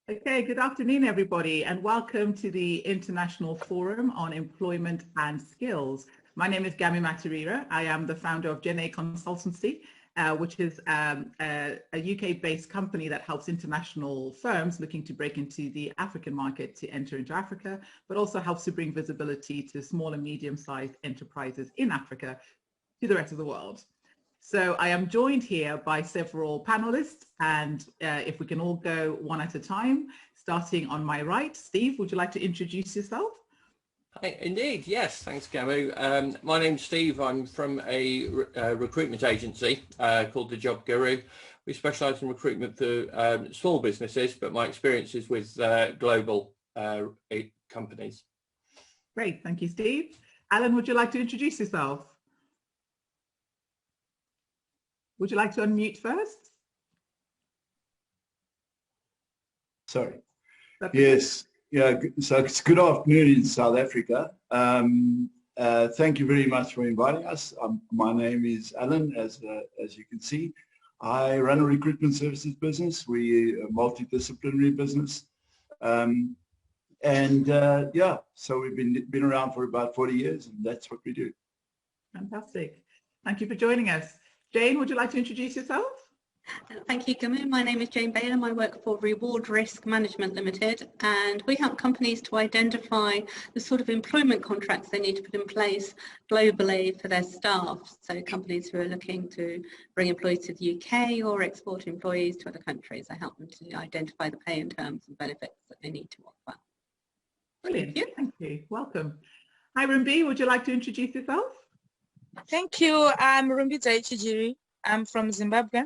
Okay, good afternoon, everybody, and welcome to the International Forum on Employment and Skills. My name is Gami Matarira. I am the founder of Gen A Consultancy, which is a UK-based company that helps international firms looking to break into the African market to enter into Africa, but also helps to bring visibility to small and medium-sized enterprises in Africa to the rest of the world. So I am joined here by several panelists, and if we can all go one at a time, starting on my right. Steve, would you like to introduce yourself? Hi, indeed, yes, thanks, Gamu. My name's Steve. I'm from a recruitment agency called The Job Guru. We specialise in recruitment for small businesses, but my experience is with global companies. Great, thank you, Steve. Alan, would you like to introduce yourself? Would you like to unmute first? Sorry. Yes. Yeah. So it's good afternoon in South Africa. Thank you very much for inviting us. My name is Alan, as you can see. I run a recruitment services business. We're a multidisciplinary business. Yeah, so we've been around for about 40 years, and that's what we do. Fantastic. Thank you for joining us. Jane, would you like to introduce yourself? Thank you, Gamu. My name is Jane Bailham. I work for Reward Risk Management Limited, and we help companies to identify the sort of employment contracts they need to put in place globally for their staff. So companies who are looking to bring employees to the UK or export employees to other countries, I help them to identify the pay and terms and benefits that they need to offer. Brilliant. Thank you. Welcome. Hi, Rumbi. Would you like to introduce yourself? Thank you. I'm Rumbi Chijiri. I'm from Zimbabwe.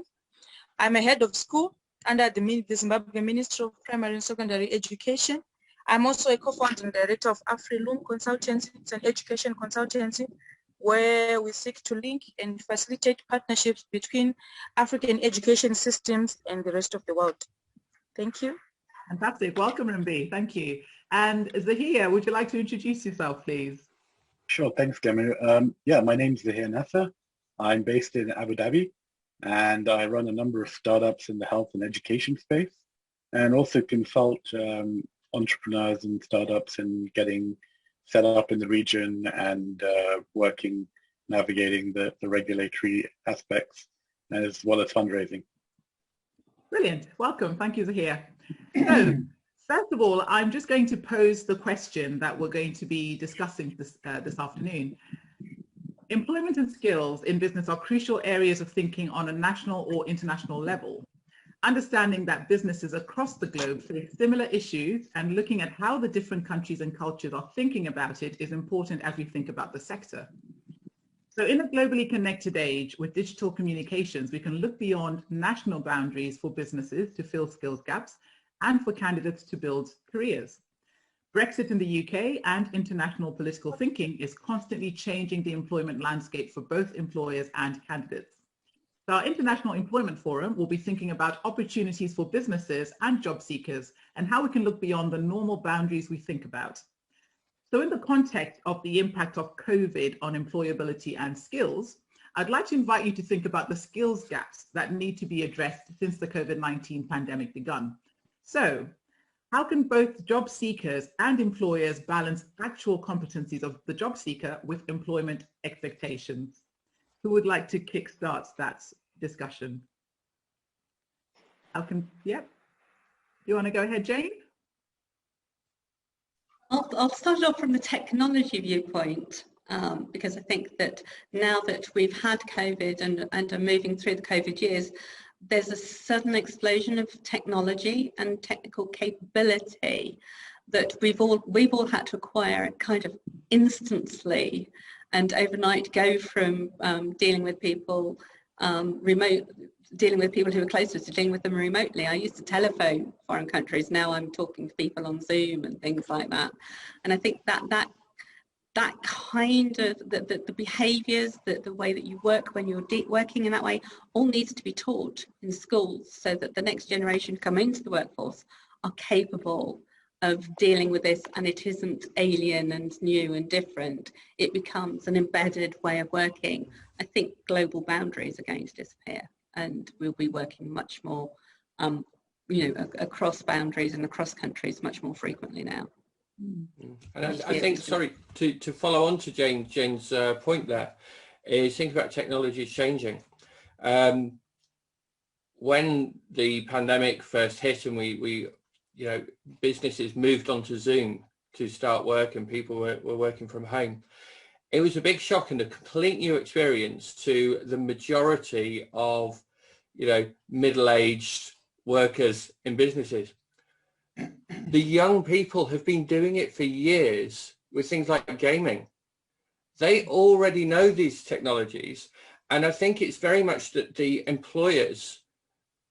I'm a head of school under the Zimbabwe Ministry of Primary and Secondary Education. I'm also a co-founding director of AfriLoom Consultancy. It's an education consultancy where we seek to link and facilitate partnerships between African education systems and the rest of the world. Thank you. Fantastic. Welcome, Rumbi. Thank you. And Zahir, would you like to introduce yourself, please? Sure, thanks, Gamu. Yeah, my name's Zahir Nasser. I'm based in Abu Dhabi, and I run a number of startups in the health and education space, and also consult entrepreneurs and startups in getting set up in the region and navigating the regulatory aspects, as well as fundraising. Brilliant. Welcome. Thank you, Zahir. So, first of all, I'm just going to pose the question that we're going to be discussing this afternoon. Employment and skills in business are crucial areas of thinking on a national or international level. Understanding that businesses across the globe face similar issues and looking at how the different countries and cultures are thinking about it is important as we think about the sector. So in a globally connected age with digital communications, we can look beyond national boundaries for businesses to fill skills gaps and for candidates to build careers. Brexit in the UK and international political thinking is constantly changing the employment landscape for both employers and candidates. So our International Employment Forum will be thinking about opportunities for businesses and job seekers and how we can look beyond the normal boundaries we think about. So in the context of the impact of COVID on employability and skills, I'd like to invite you to think about the skills gaps that need to be addressed since the COVID-19 pandemic begun. So, how can both job seekers and employers balance actual competencies of the job seeker with employment expectations? Who would like to kickstart that discussion? You want to go ahead, Jane? I'll start off from the technology viewpoint, because I think that now that we've had COVID and are moving through the COVID years, there's a sudden explosion of technology and technical capability that we've all had to acquire kind of instantly and overnight, go from dealing with people dealing with people who are closer to dealing with them remotely. I used to telephone foreign countries. Now I'm talking to people on Zoom and things like that. And I think that kind of the behaviours, the way that you work when you're working in that way, all needs to be taught in schools so that the next generation come into the workforce are capable of dealing with this, and it isn't alien and new and different. It becomes an embedded way of working. I think global boundaries are going to disappear, and we'll be working much more across boundaries and across countries much more frequently now. And I think, sorry, to follow on to Jane's point there, is think about technology changing. When the pandemic first hit and we businesses moved onto Zoom to start work and people were working from home, it was a big shock and a complete new experience to the majority of, middle-aged workers in businesses. The young people have been doing it for years with things like gaming. They already know these technologies. And I think it's very much that the employers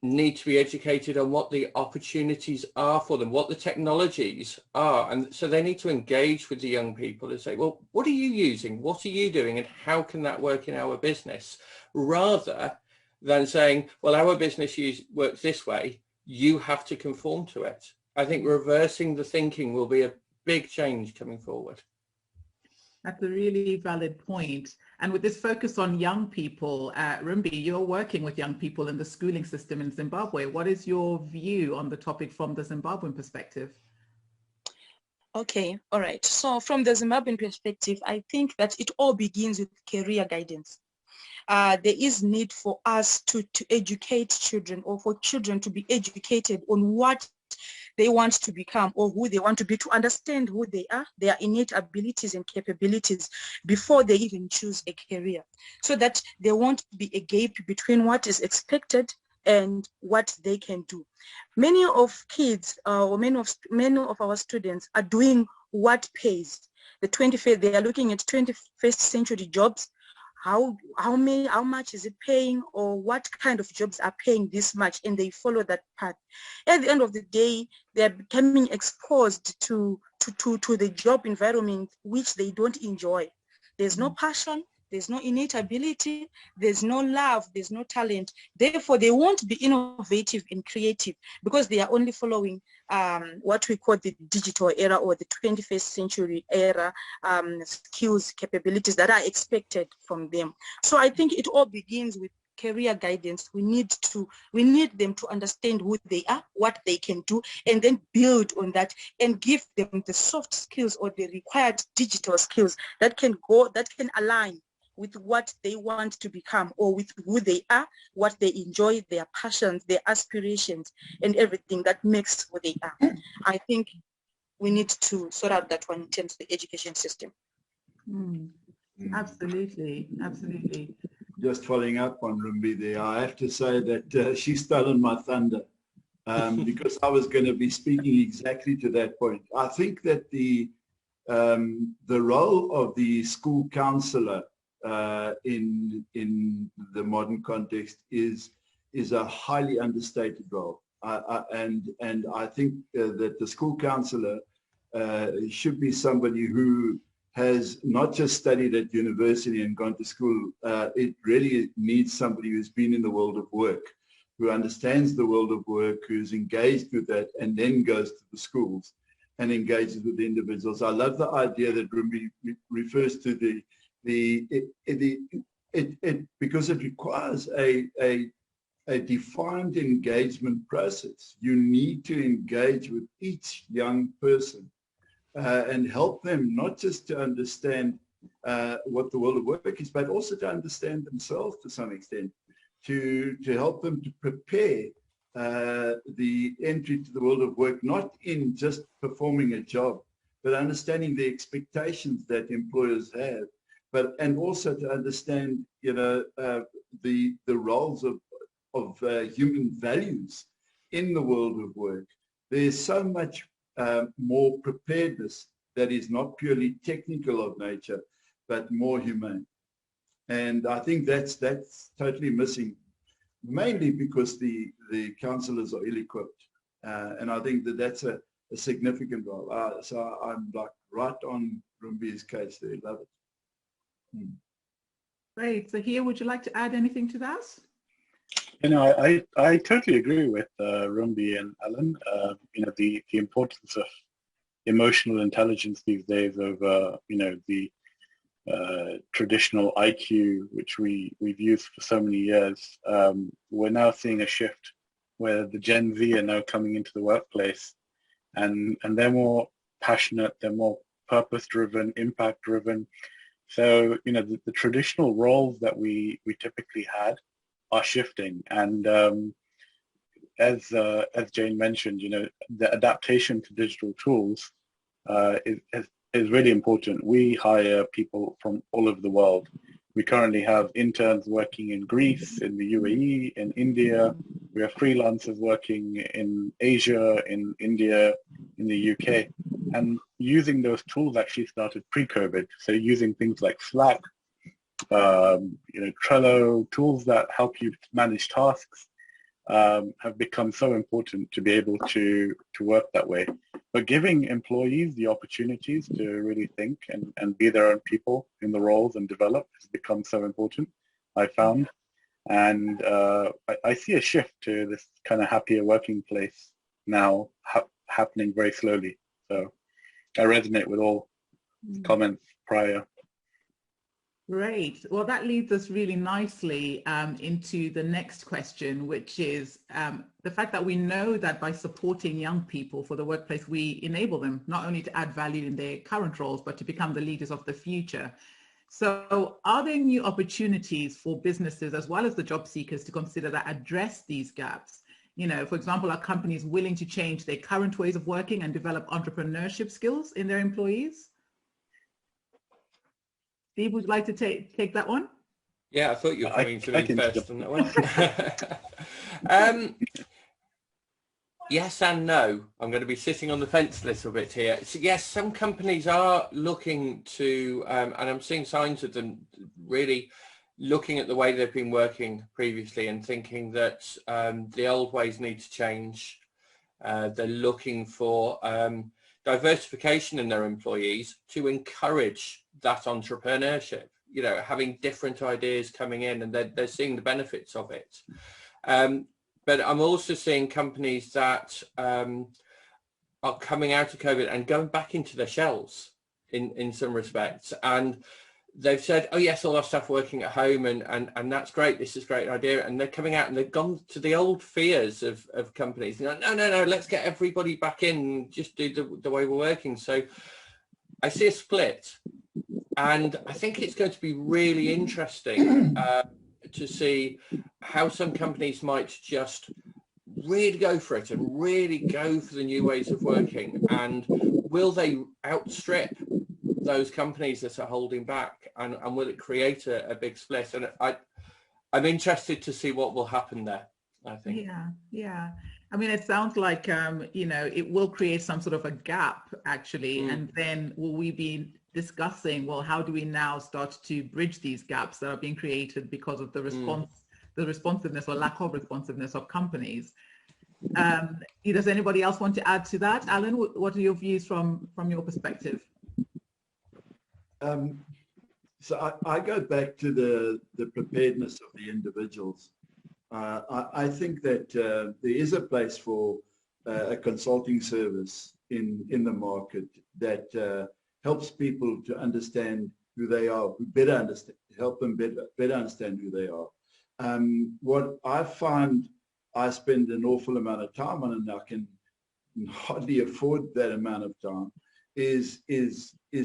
need to be educated on what the opportunities are for them, what the technologies are. And so they need to engage with the young people and say, well, what are you using? What are you doing? And how can that work in our business? Rather than saying, well, our business works this way, you have to conform to it. I think reversing the thinking will be a big change coming forward. That's a really valid point. And with this focus on young people, Rumbi, you're working with young people in the schooling system in Zimbabwe. What is your view on the topic from the Zimbabwean perspective? Okay, all right. So from the Zimbabwean perspective, I think that it all begins with career guidance. There is need for us to educate children, or for children to be educated on what they want to become or who they want to be, to understand who they are, their innate abilities and capabilities before they even choose a career, so that there won't be a gap between what is expected and what they can do. Many of kids or many of our students are doing what pays. They are looking at 21st century jobs. How much is it paying, or what kind of jobs are paying this much, and they follow that path. At the end of the day, they're becoming exposed to the job environment which they don't enjoy. There's no passion, there's no innate ability, there's no love, there's no talent. Therefore, they won't be innovative and creative because they are only following what we call the digital era or the 21st century era skills, capabilities that are expected from them. So I think it all begins with career guidance. We need them to understand who they are, what they can do, and then build on that and give them the soft skills or the required digital skills that can align with what they want to become, or with who they are, what they enjoy, their passions, their aspirations, and everything that makes who they are. I think we need to sort out that one in terms of the education system. Absolutely, absolutely. Just following up on Rumbi there, I have to say that she's stolen my thunder because I was going to be speaking exactly to that point. I think that the role of the school counselor in the modern context is a highly understated role, and I think that the school counselor should be somebody who has not just studied at university and gone to school. It really needs somebody who's been in the world of work, who understands the world of work, who's engaged with that, and then goes to the schools and engages with the individuals. I love the idea that Rumbi refers to because it requires a defined engagement process. You need to engage with each young person and help them not just to understand what the world of work is, but also to understand themselves to some extent, to help them to prepare the entry to the world of work, not in just performing a job, but understanding the expectations that employers have, and also to understand, the roles of human values in the world of work. There's so much more preparedness that is not purely technical of nature, but more humane. And I think that's totally missing, mainly because the counsellors are ill-equipped. And I think that's a significant role. So I'm like right on Rumbi's case there. Love it. Great. So here, would you like to add anything to that? I totally agree with Rumbi and Alan. The importance of emotional intelligence these days over, the traditional IQ, which we've used for so many years. We're now seeing a shift where the Gen Z are now coming into the workplace, and they're more passionate, they're more purpose-driven, impact-driven. So, you know, the traditional roles that we typically had are shifting. And as Jane mentioned, you know, the adaptation to digital tools is really important. We hire people from all over the world. We currently have interns working in Greece, in the UAE, in India. We have freelancers working in Asia, in India, in the UK. And using those tools actually started pre-COVID. So using things like Slack, you know, Trello, tools that help you manage tasks have become so important to be able to work that way. But giving employees the opportunities to really think and be their own people in the roles and develop has become so important, I found. And I see a shift to this kind of happier working place now happening very slowly. So I resonate with all comments prior. Great. Well, that leads us really nicely into the next question, which is the fact that we know that by supporting young people for the workplace, we enable them not only to add value in their current roles, but to become the leaders of the future. So are there new opportunities for businesses as well as the job seekers to consider that address these gaps? You know, for example, are companies willing to change their current ways of working and develop entrepreneurship skills in their employees? Steve, would you like to take that one? Yeah, I thought you were coming to me first on that one. Yes and no. I'm going to be sitting on the fence a little bit here. So yes, some companies are looking to, and I'm seeing signs of them really looking at the way they've been working previously and thinking that the old ways need to change. They're looking for diversification in their employees to encourage that entrepreneurship, you know, having different ideas coming in, and they're seeing the benefits of it. But I'm also seeing companies that are coming out of COVID and going back into their shells in some respects. And they've said, oh yes, all our staff working at home and that's great. This is a great idea. And they're coming out and they've gone to the old fears of companies. They're like, no, let's get everybody back in and just do the way we're working. So I see a split. And I think it's going to be really interesting to see how some companies might just really go for it and really go for the new ways of working. And will they outstrip those companies that are holding back? And will it create a big split? And I'm interested to see what will happen there, I think. Yeah. I mean, it sounds like, you know, it will create some sort of a gap, actually. And then will we be discussing, well, how do we now start to bridge these gaps that are being created because of the responsiveness or lack of responsiveness of companies? Does anybody else want to add to that? Alan, what are your views from your perspective? So I go back to the preparedness of the individuals. I think that there is a place for a consulting service in the market that helps people to understand who they are, help them better understand who they are. What I find I spend an awful amount of time on, and I can hardly afford that amount of time, is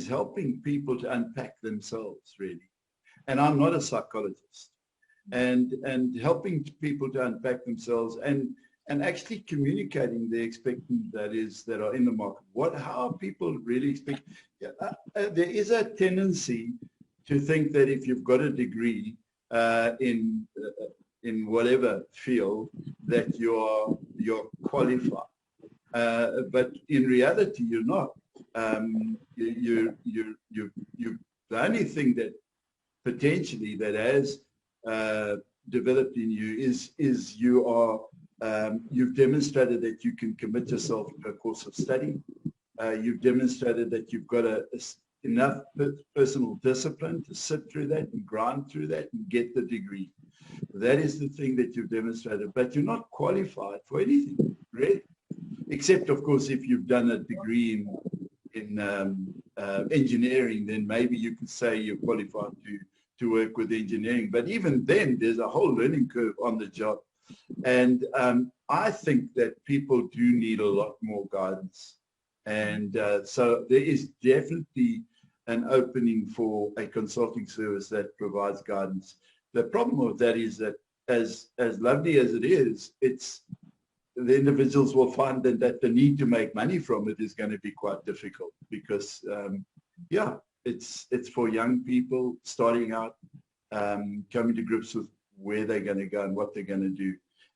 helping people to unpack themselves, really. And I'm not a psychologist. And helping people to unpack themselves and actually communicating the expectant that are in the market. How are people really expect? There is a tendency to think that if you've got a degree in whatever field that you're qualified, but in reality you're not. The only thing that potentially that has developed in you is you are you've demonstrated that you can commit yourself to a course of study. You've demonstrated that you've got enough personal discipline to sit through that and grind through that and get the degree. That is the thing that you've demonstrated, but you're not qualified for anything, really, except of course if you've done a degree in engineering, then maybe you could say you're qualified to work with engineering. But even then, there's a whole learning curve on the job. And I think that people do need a lot more guidance. And so there is definitely an opening for a consulting service that provides guidance. The problem with that is that as lovely as it is, the individuals will find that the need to make money from it is going to be quite difficult because, yeah, it's for young people starting out, coming to grips with where they're going to go and what they're going to do.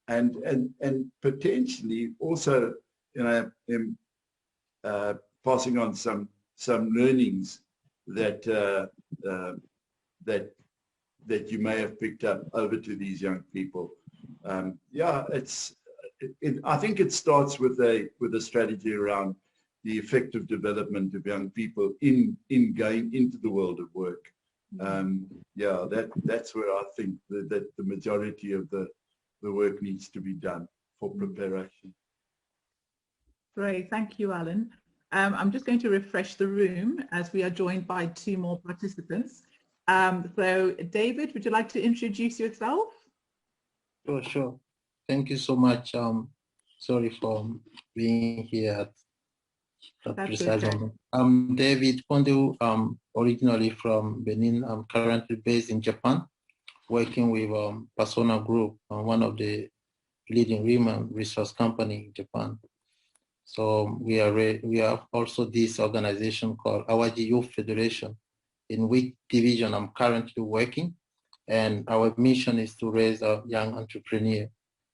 And potentially also, passing on some learnings that that you may have picked up over to these young people. Yeah, I think it starts with a strategy around the effective development of young people in going into the world of work. Yeah, that's where I think that the majority of the work needs to be done for preparation. Great, thank you, Alan. I'm just going to refresh the room as we are joined by 2 more participants. So David, would you like to introduce yourself? Sure. Thank you so much. Sorry for being here at that precise moment. I'm David Pondu, originally from Benin. I'm currently based in Japan, working with Persona Group, one of the leading women resource company in Japan. So we have also this organization called Awaji Youth Federation, in which division I'm currently working. And our mission is to raise a young entrepreneur.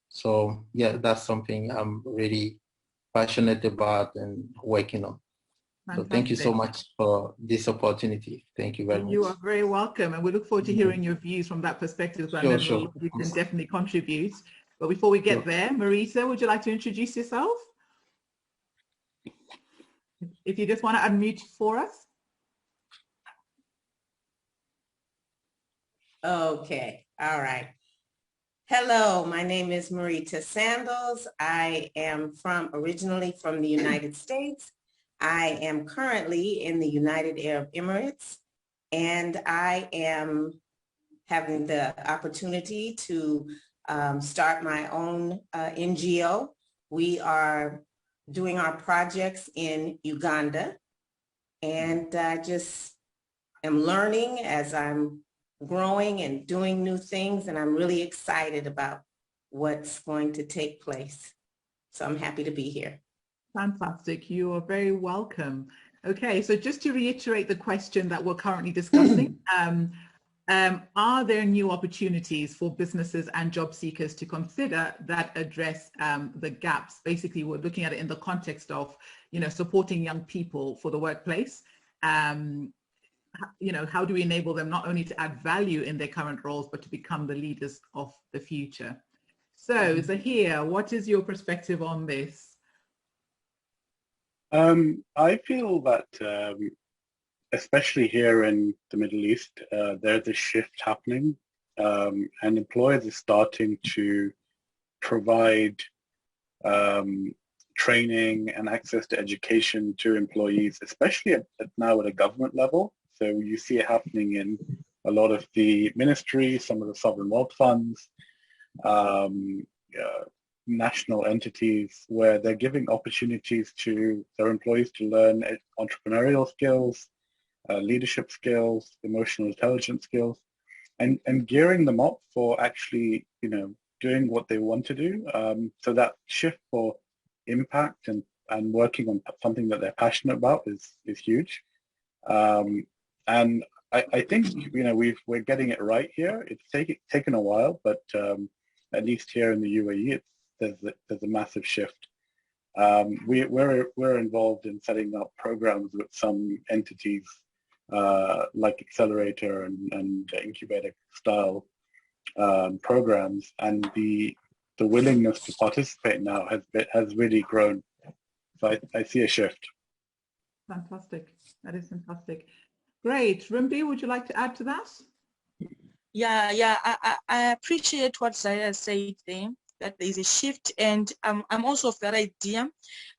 So yeah, that's something I'm really passionate about and working on. Fantastic. So thank you so much for this opportunity. Thank you very much. You are very welcome. And we look forward to hearing your views from that perspective. So Sure. You can definitely contribute. But before we get there, Marisa, would you like to introduce yourself? If you just want to unmute for us. Okay, all right. Hello, my name is Marita Sandals. I am originally from the United States. I am currently in the United Arab Emirates, and I am having the opportunity to start my own NGO. We are doing our projects in Uganda, and I just am learning as I'm growing and doing new things, and I'm really excited about what's going to take place. So I'm happy to be here. Fantastic. You are very welcome. Okay, so just to reiterate the question that we're currently discussing, are there new opportunities for businesses and job seekers to consider that address the gaps? Basically, we're looking at it in the context of, supporting young people for the workplace. How do we enable them not only to add value in their current roles, but to become the leaders of the future? So Zahir, what is your perspective on this? I feel that, especially here in the Middle East, there's a shift happening, and employers are starting to provide training and access to education to employees, especially now at a government level. So you see it happening in a lot of the ministries, some of the sovereign wealth funds, national entities, where they're giving opportunities to their employees to learn entrepreneurial skills, leadership skills, emotional intelligence skills, and gearing them up for actually, doing what they want to do. So that shift for impact and working on something that they're passionate about is huge. And I think, we're getting it right here. It's taken a while, but at least here in the UAE, there's a massive shift. We're involved in setting up programs with some entities like accelerator and incubator style programs, and the willingness to participate now has really grown. So I see a shift. Fantastic. That is fantastic. Great. Rumbi, would you like to add to that? Yeah. I appreciate what Zaya said there, that there is a shift, and I'm also of that idea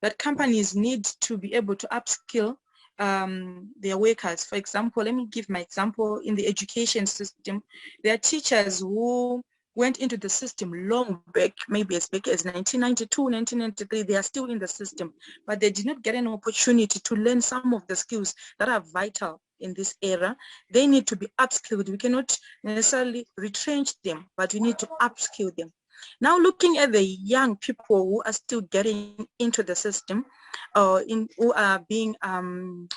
that companies need to be able to upskill their workers. For example, let me give my example. In the education system, there are teachers who went into the system long back, maybe as back as 1992, 1993, they are still in the system, but they did not get an opportunity to learn some of the skills that are vital in this era. They need to be upskilled. We cannot necessarily retrench them, but we need to upskill them. Now, looking at the young people who are still getting into the system, who are being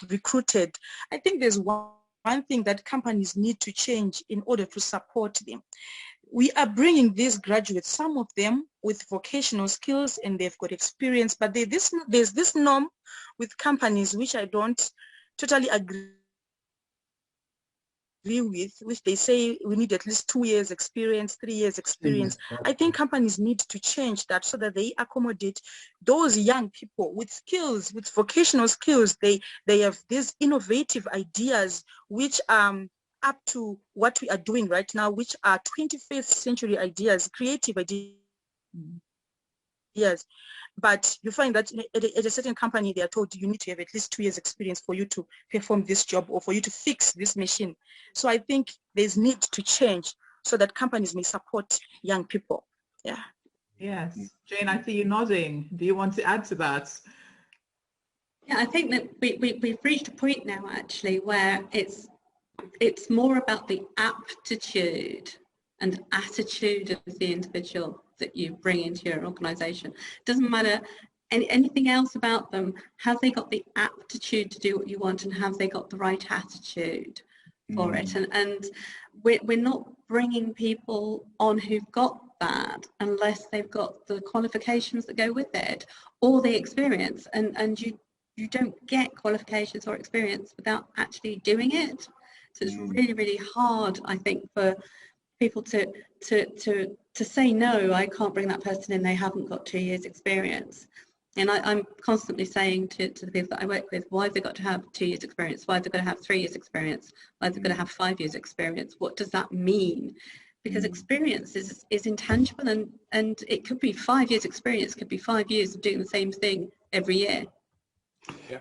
recruited, I think there's one thing that companies need to change in order to support them. We are bringing these graduates, some of them with vocational skills and they've got experience, but there's this norm with companies which I don't totally agree with, which they say we need at least 2 years experience, 3 years experience. I think companies need to change that so that they accommodate those young people with skills, with vocational skills. They have these innovative ideas which up to what we are doing right now, which are 21st century ideas, creative ideas. But you find that at a certain company, they are told you need to have at least 2 years experience for you to perform this job or for you to fix this machine. So I think there's need to change so that companies may support young people. Yeah. Yes. Jane, I see you nodding. Do you want to add to that? Yeah, I think that we've reached a point now actually where it's more about the aptitude and attitude of the individual that you bring into your organization. Doesn't matter anything else about them. Have they got the aptitude to do what you want, and have they got the right attitude for it? And we're not bringing people on who've got that unless they've got the qualifications that go with it or the experience. And you don't get qualifications or experience without actually doing it. So it's really, really hard, I think, for people to say, no, I can't bring that person in, they haven't got 2 years experience. And I'm constantly saying to the people that I work with, why have they got to have 2 years experience? Why have they got to have 3 years experience? Why have they got to have 5 years experience? What does that mean? Because experience is intangible, and it could be 5 years experience, could be 5 years of doing the same thing every year. Yeah.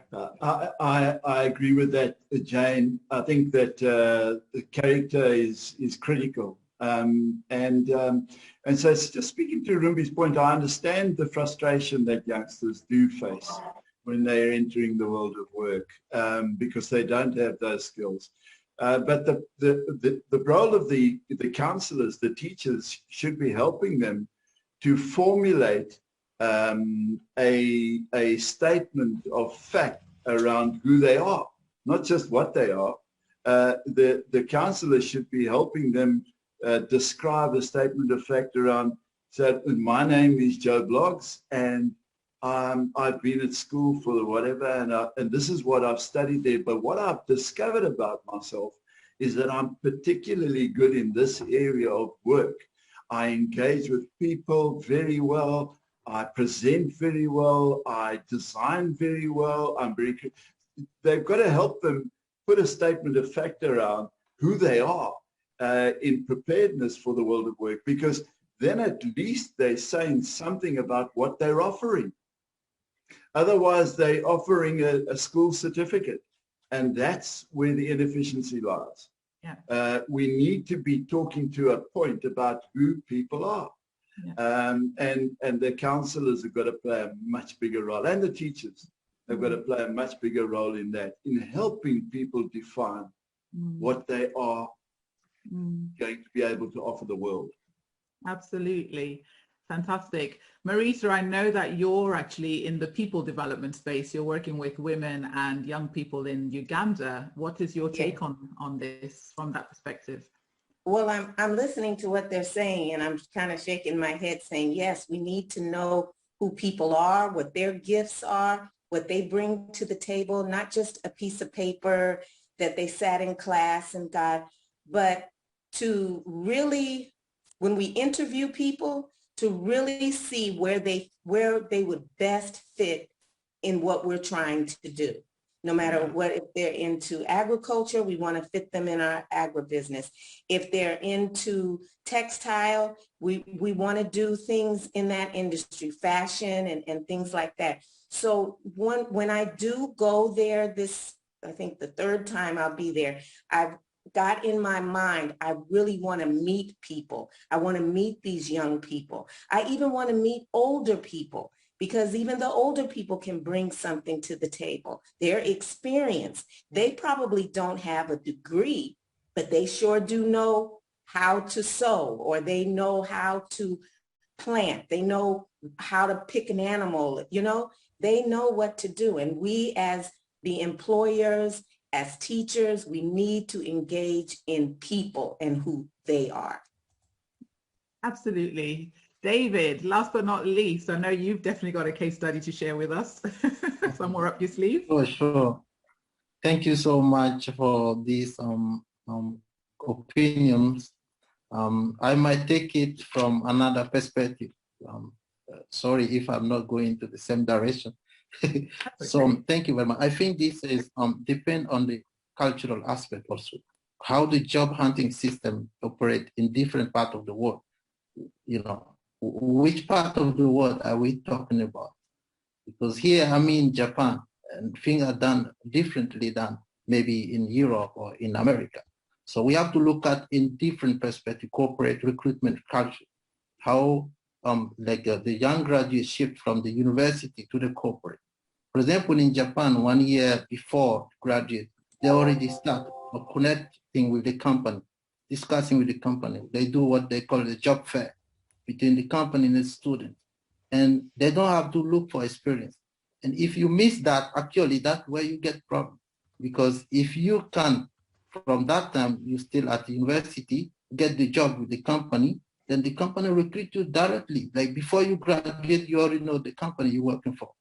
I agree with that, Jane. I think that the character is critical. And so just speaking to Rumbi's point, I understand the frustration that youngsters do face when they're entering the world of work because they don't have those skills. But the role of the counselors, the teachers, should be helping them to formulate a statement of fact around who they are, not just what they are. The counselor should be helping them describe a statement of fact around, so my name is Joe Bloggs, and I've been at school for whatever, and this is what I've studied there. But what I've discovered about myself is that I'm particularly good in this area of work. I engage with people very well. I present very well. I design very well. They've got to help them put a statement of fact around who they are in preparedness for the world of work, because then at least they're saying something about what they're offering. Otherwise, they're offering a school certificate, and that's where the inefficiency lies. Yeah. We need to be talking to a point about who people are. Yeah. And the counselors have got to play a much bigger role, and the teachers have got to play a much bigger role in that, in helping people define what they are going to be able to offer the world. Absolutely. Fantastic. Marita, I know that you're actually in the people development space. You're working with women and young people in Uganda. What is your take on this from that perspective? Well, I'm listening to what they're saying, and I'm kind of shaking my head saying, yes, we need to know who people are, what their gifts are, what they bring to the table, not just a piece of paper that they sat in class and got, but to really, when we interview people, to really see where they would best fit in what we're trying to do. No matter what, if they're into agriculture, we want to fit them in our agribusiness. If they're into textile, we want to do things in that industry, fashion and things like that. So when I do go there, I think the third time I'll be there, I've got in my mind, I really want to meet people. I want to meet these young people. I even want to meet older people, because even the older people can bring something to the table. Their experience. They probably don't have a degree, but they sure do know how to sew, or they know how to plant. They know how to pick an animal, you know, they know what to do. And we as the employers, as teachers, we need to engage in people and who they are. Absolutely. David, last but not least, I know you've definitely got a case study to share with us, somewhere up your sleeve. Oh, sure. Thank you so much for these opinions. I might take it from another perspective. Sorry if I'm not going to the same direction. So thank you very much. I think this is depend on the cultural aspect also. How the job hunting system operate in different parts of the world. You know, which part of the world are we talking about? Because here I'm in Japan, and things are done differently than maybe in Europe or in America. So we have to look at in different perspective, corporate recruitment culture, how the young graduates shift from the university to the corporate. For example, in Japan, 1 year before graduate, they already start connecting with the company, discussing with the company. They do what they call the job fair between the company and the student. And they don't have to look for experience. And if you miss that, actually, that's where you get problem. Because if you can, from that time, you're still at the university, get the job with the company, then the company recruit you directly. Like before you graduate, you already know the company you're working for.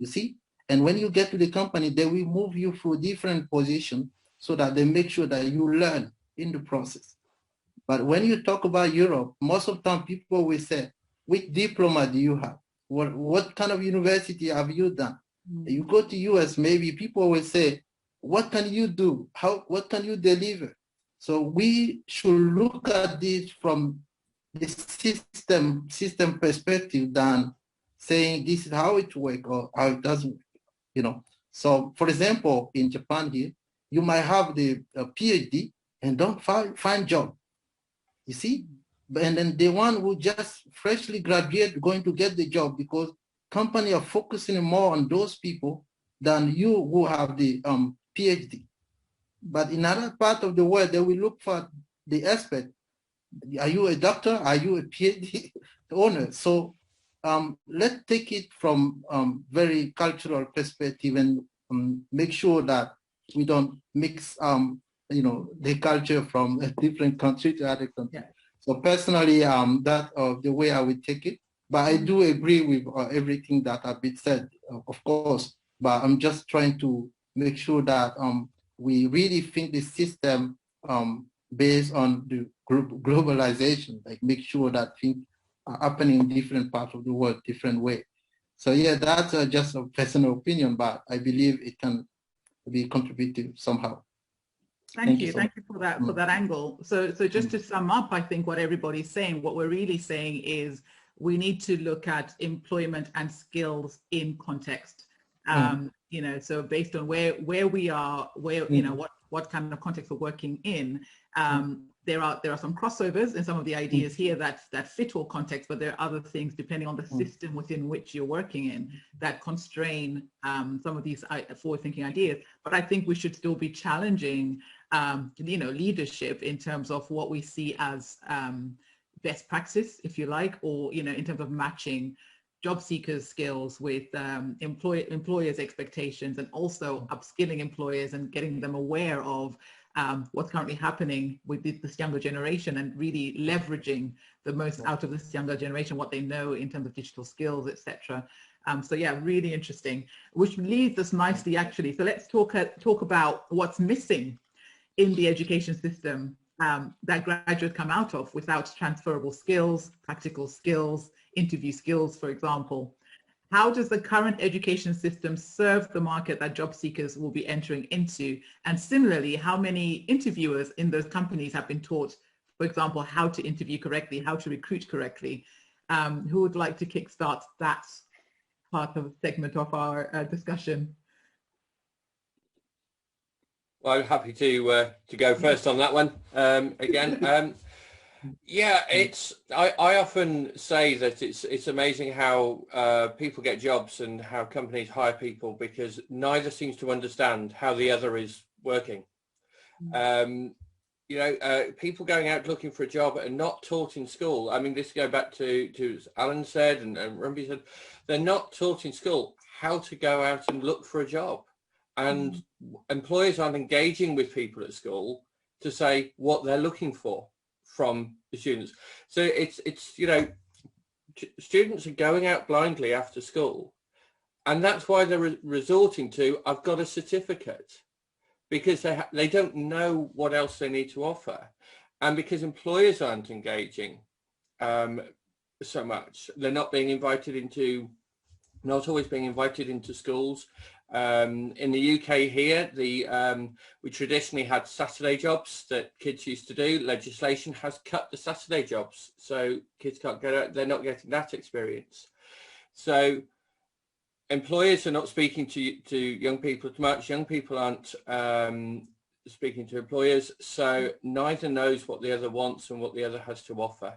You see? And when you get to the company, they will move you through different positions so that they make sure that you learn in the process. But when you talk about Europe, most of the time people will say, which diploma do you have? What kind of university have you done? Mm-hmm. You go to US, maybe people will say, what can you do? What can you deliver? So we should look at this from the system perspective than saying this is how it works or how it doesn't work, you know. So for example, in Japan here, you might have the PhD and don't find job. You see? And then the one who just freshly graduate going to get the job because company are focusing more on those people than you who have the PhD. But in other part of the world, they will look for the aspect. Are you a doctor? Are you a PhD owner? So let's take it from very cultural perspective and make sure that we don't mix you know, the culture from a different country to other country. Yeah. So personally, that the way I would take it. But I do agree with everything that has been said, of course. But I'm just trying to make sure that we really think the system based on the globalization, like make sure that things are happening in different parts of the world, different way. So yeah, that's just a personal opinion, but I believe it can be contributive somehow. Thank you for that angle. So just to sum up, I think what everybody's saying, what we're really saying is we need to look at employment and skills in context. You know, so based on where we are, where you know what kind of context we're working in, there are some crossovers in some of the ideas here that fit all contexts, but there are other things depending on the system within which you're working in that constrain some of these forward-thinking ideas. But I think we should still be challenging, you know, leadership in terms of what we see as best practice, if you like, or you know, in terms of matching job seekers' skills with employers' expectations, and also upskilling employers and getting them aware of what's currently happening with this younger generation, and really leveraging the most out of this younger generation, what they know in terms of digital skills, etc. So yeah, really interesting, which leads us nicely actually. So let's talk about what's missing in the education system that graduates come out of without transferable skills, practical skills, interview skills, for example. How does the current education system serve the market that job seekers will be entering into? And similarly, how many interviewers in those companies have been taught, for example, how to interview correctly, how to recruit correctly? Who would like to kickstart that part of the segment of our discussion? Well, I'm happy to go first on that one again. Yeah, I often say that it's amazing how people get jobs and how companies hire people, because neither seems to understand how the other is working. You know, people going out looking for a job are not taught in school. I mean, this go back to as Alan said and Rumby said, they're not taught in school how to go out and look for a job. And employers aren't engaging with people at school to say what they're looking for from the students. So it's you know, students are going out blindly after school, and that's why they're resorting to, I've got a certificate, because they don't know what else they need to offer, and because employers aren't engaging so much, they're not being invited into, not always being invited into schools. In the UK here, we traditionally had Saturday jobs that kids used to do. Legislation has cut the Saturday jobs, so kids can't get out, they're not getting that experience. So employers are not speaking to young people too much. Young people aren't speaking to employers, so neither knows what the other wants and what the other has to offer.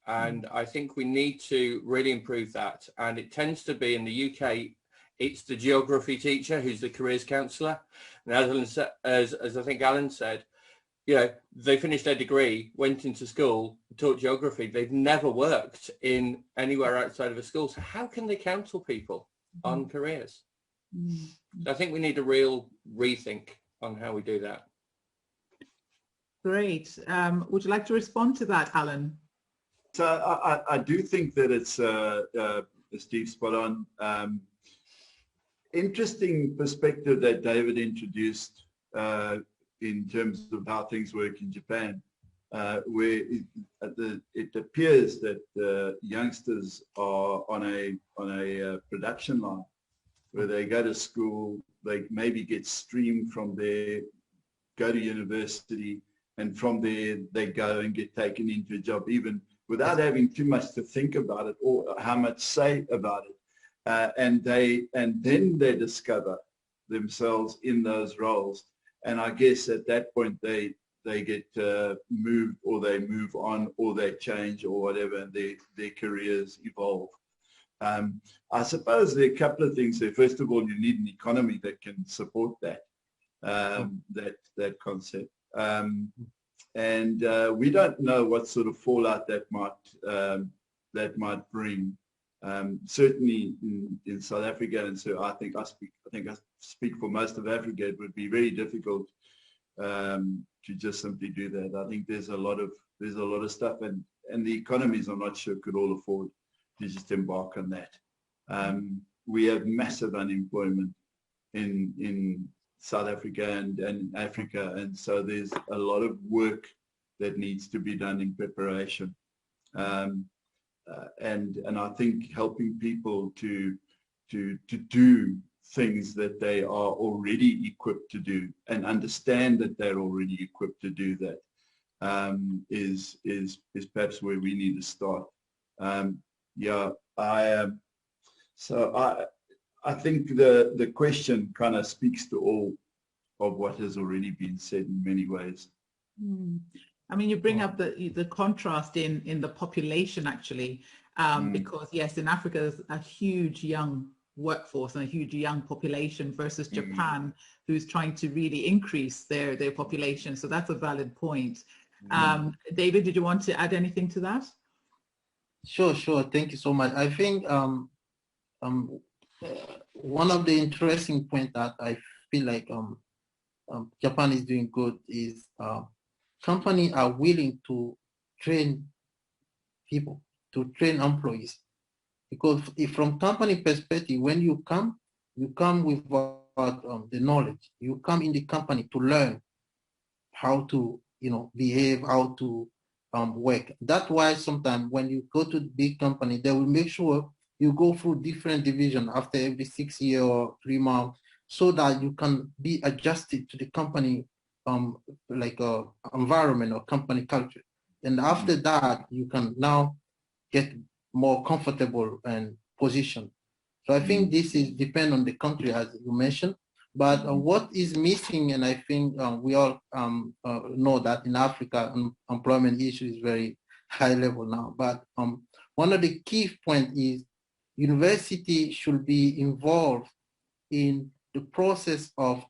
And I think we need to really improve that. And it tends to be in the UK, it's the geography teacher who's the careers counsellor. And as I think Alan said, you know, they finished their degree, went into school, taught geography. They've never worked in anywhere outside of a school. So how can they counsel people on careers? So I think we need a real rethink on how we do that. Great. Would you like to respond to that, Alan? So I do think that it's Steve spot on. Interesting perspective that David introduced in terms of how things work in Japan, where it appears that youngsters are on a production line where they go to school, they maybe get streamed from there, go to university, and from there they go and get taken into a job, even without having too much to think about it or how much say about it. And then they discover themselves in those roles. And I guess at that point they get moved, or they move on, or they change, or whatever, and their careers evolve. I suppose there are a couple of things there. First of all, you need an economy that can support that, that concept. And we don't know what sort of fallout that might bring. Certainly in South Africa, and so I think I speak for most of Africa, it would be very difficult to just simply do that. I think there's a lot of stuff, and the economies, I'm not sure, could all afford to just embark on that. We have massive unemployment in South Africa and Africa, and so there's a lot of work that needs to be done in preparation. And I think helping people to do things that they are already equipped to do, and understand that they're already equipped to do that, is perhaps where we need to start. Yeah, I think the question kind of speaks to all of what has already been said in many ways. I mean, you bring up the contrast in the population, actually, because yes, in Africa there's a huge young workforce and a huge young population versus Japan, who's trying to really increase their population. So that's a valid point. David, did you want to add anything to that? Sure. Thank you so much. I think one of the interesting points that I feel like Japan is doing good is companies are willing to train people, to train employees, because if from company perspective, when you come with the knowledge. You come in the company to learn how to behave, how to work. That's why sometimes when you go to the big company, they will make sure you go through different division after every 6 years or 3 months, so that you can be adjusted to the company environment or company culture. And after that, you can now get more comfortable and position. So I think this is depend on the country, as you mentioned. But what is missing, and I think we all know that in Africa, employment issue is very high level now. But one of the key points is university should be involved in the process of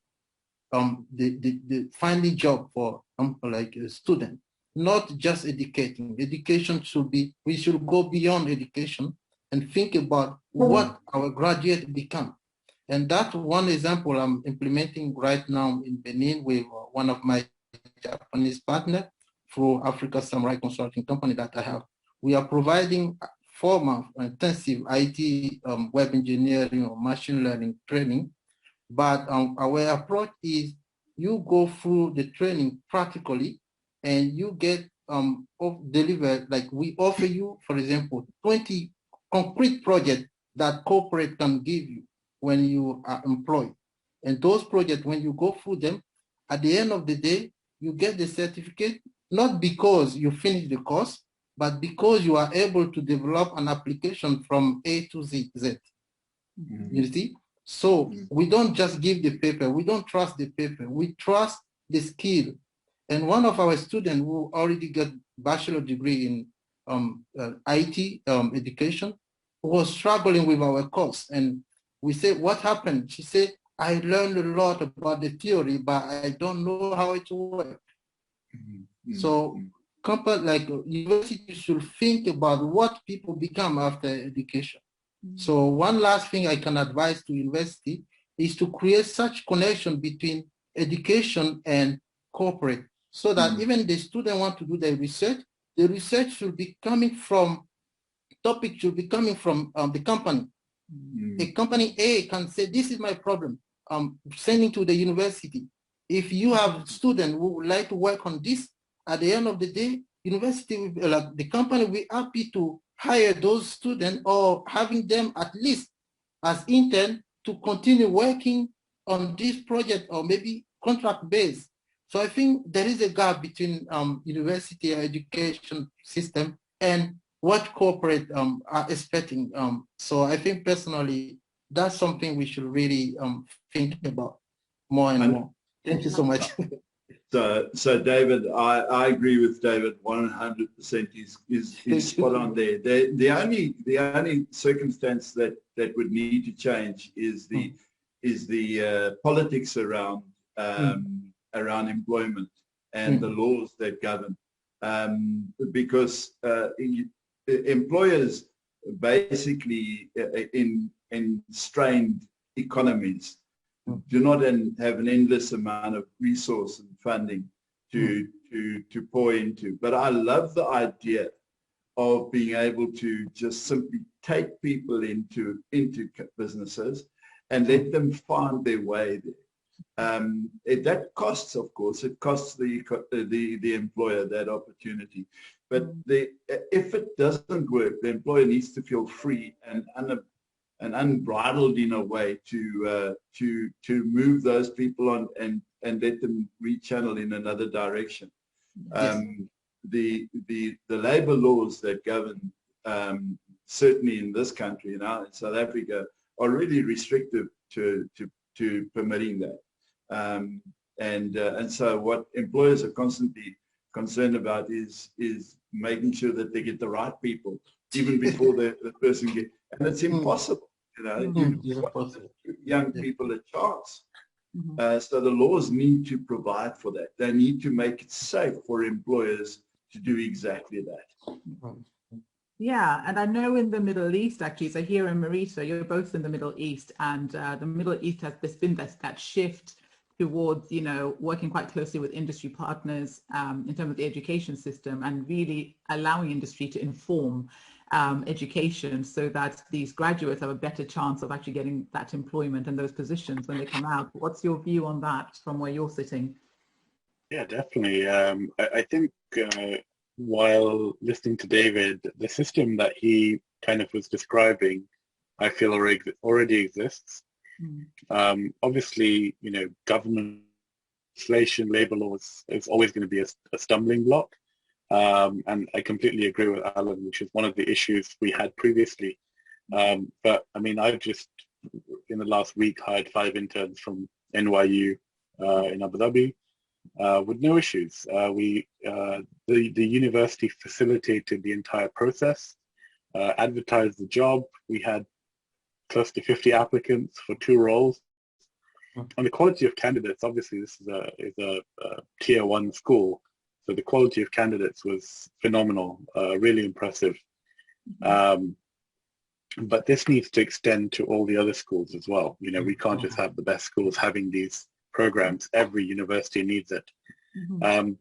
the finding job for like a student, not just educating. Education should be, we should go beyond education and think about what our graduates become. And that's one example I'm implementing right now in Benin with one of my Japanese partners through Africa Samurai Consulting Company that I have. We are providing formal intensive IT web engineering or machine learning training. But our approach is you go through the training practically and you get delivered, like we offer you, for example, 20 concrete projects that corporate can give you when you are employed. And those projects, when you go through them, at the end of the day, you get the certificate, not because you finish the course, but because you are able to develop an application from A to Z. You see? So we don't just give the paper, we don't trust the paper, we trust the skill. And one of our students who already got bachelor degree in IT education was struggling with our course. And we said, what happened? She said, I learned a lot about the theory, but I don't know how it works. So companies like universities should think about what people become after education. So one last thing I can advise to university is to create such connection between education and corporate, so that even the student want to do the research should be coming from, topic should be coming from the company. A company A can say, this is my problem, sending to the university. If you have students who would like to work on this, at the end of the day, university will be, the company will be happy to hire those students or having them at least as intern to continue working on this project or maybe contract based. So I think there is a gap between university education system and what corporate are expecting. So I think personally, that's something we should really think about more and more. Thank you so much. So David, I agree with David 100%. He's spot on there. The only circumstance that would need to change is the politics around employment and the laws that govern, because employers basically in strained economies do not have an endless amount of resource and funding to pour into. But I love the idea of being able to just simply take people into businesses and let them find their way there. That costs, of course, it costs the employer that opportunity. But if it doesn't work, the employer needs to feel free and unbridled in a way to move those people on and let them rechannel in another direction. Yes. The labor laws that govern, certainly in this country, in South Africa, are really restrictive to permitting that. And so what employers are constantly concerned about is making sure that they get the right people even before the person gets, and it's impossible. Young people a chance. So the laws need to provide for that. They need to make it safe for employers to do exactly that. Yeah, and I know in the Middle East, actually, so here in Marita, you're both in the Middle East, and the Middle East has been that shift towards, working quite closely with industry partners in terms of the education system and really allowing industry to inform education so that these graduates have a better chance of actually getting that employment and those positions when they come out. What's your view on that from where you're sitting? Yeah, definitely. I think while listening to David, the system that he kind of was describing, I feel already exists. Obviously, government legislation, labor laws is always going to be a stumbling block. And I completely agree with Alan, which is one of the issues we had previously. But I mean, I've just in the last week hired 5 interns from NYU in Abu Dhabi with no issues. The university facilitated the entire process, advertised the job. We had close to 50 applicants for 2 roles. And the quality of candidates, obviously this is a tier 1 school, so the quality of candidates was phenomenal, really impressive. But this needs to extend to all the other schools as well. You know, we can't just have the best schools having these programs. Every university needs it.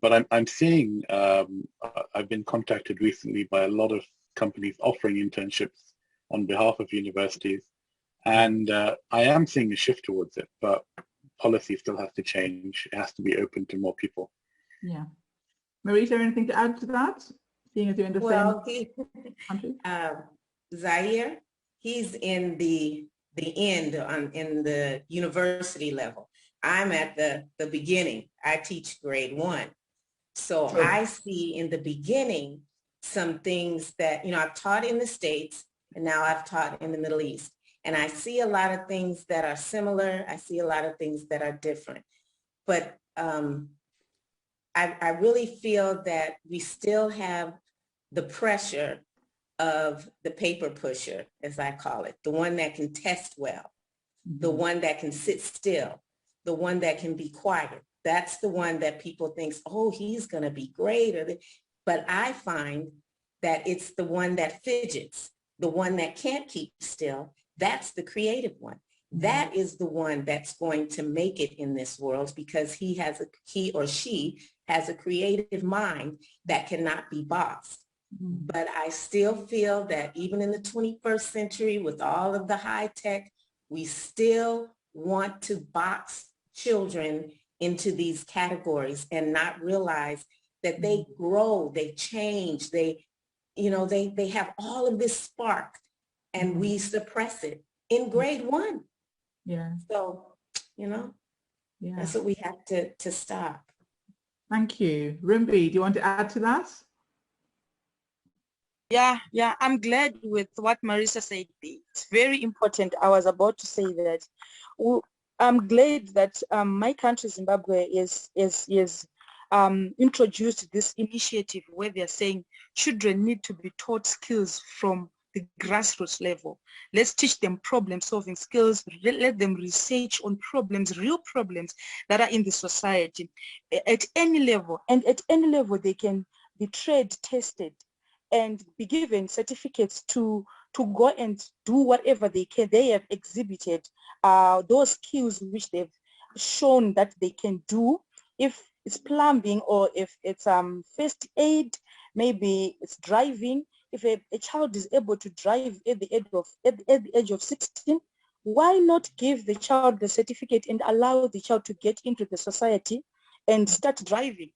But I'm seeing, I've been contacted recently by a lot of companies offering internships on behalf of universities. And I am seeing a shift towards it, but policy still has to change. It has to be open to more people. Yeah. Marie, is there anything to add to that? Seeing as you're in the same country? Zaire, he's in the end in the university level. I'm at the beginning. I teach grade 1. So I see in the beginning some things that, you know, I've taught in the States and now I've taught in the Middle East. And I see a lot of things that are similar. I see a lot of things that are different. But I really feel that we still have the pressure of the paper pusher, as I call it, the one that can test well, the one that can sit still, the one that can be quiet. That's the one that people think, oh, he's going to be great. But I find that it's the one that fidgets, the one that can't keep still. That's the creative one. That is the one that's going to make it in this world because he or she has a creative mind that cannot be boxed. But I still feel that even in the 21st century, with all of the high tech, we still want to box children into these categories and not realize that they grow, they change, they have all of this spark and we suppress it in grade 1. Yeah. So, that's what we have to stop. Thank you. Rumbi, do you want to add to that? Yeah, I'm glad with what Marisa said. It's very important. I was about to say that. I'm glad that my country, Zimbabwe, is introduced this initiative where they're saying children need to be taught skills from the grassroots level. Let's teach them problem-solving skills. Let them research on problems, real problems that are in the society at any level. And at any level, they can be trade tested and be given certificates to go and do whatever they can. They have exhibited those skills which they've shown that they can do. If it's plumbing or if it's first aid, maybe it's driving. If a child is able to drive at the age of 16, why not give the child the certificate and allow the child to get into the society and start driving?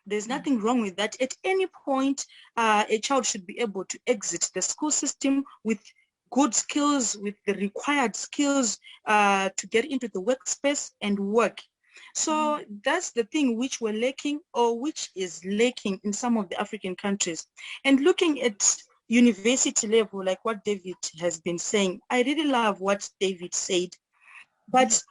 There's nothing wrong with that. At any point, a child should be able to exit the school system with good skills, with the required skills to get into the workspace and work. So that's the thing which we're lacking, or which is lacking in some of the African countries. And looking at university level, like what David has been saying, I really love what David said. But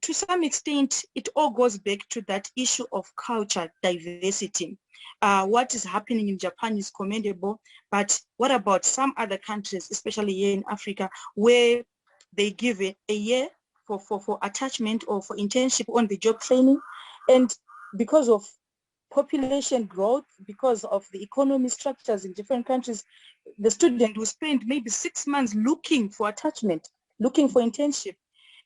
to some extent, it all goes back to that issue of culture diversity. What is happening in Japan is commendable, but what about some other countries, especially here in Africa, where they give it a year for attachment or for internship on the job training, and because of population growth, because of the economy structures in different countries, the student will spend maybe 6 months looking for attachment, looking for internship.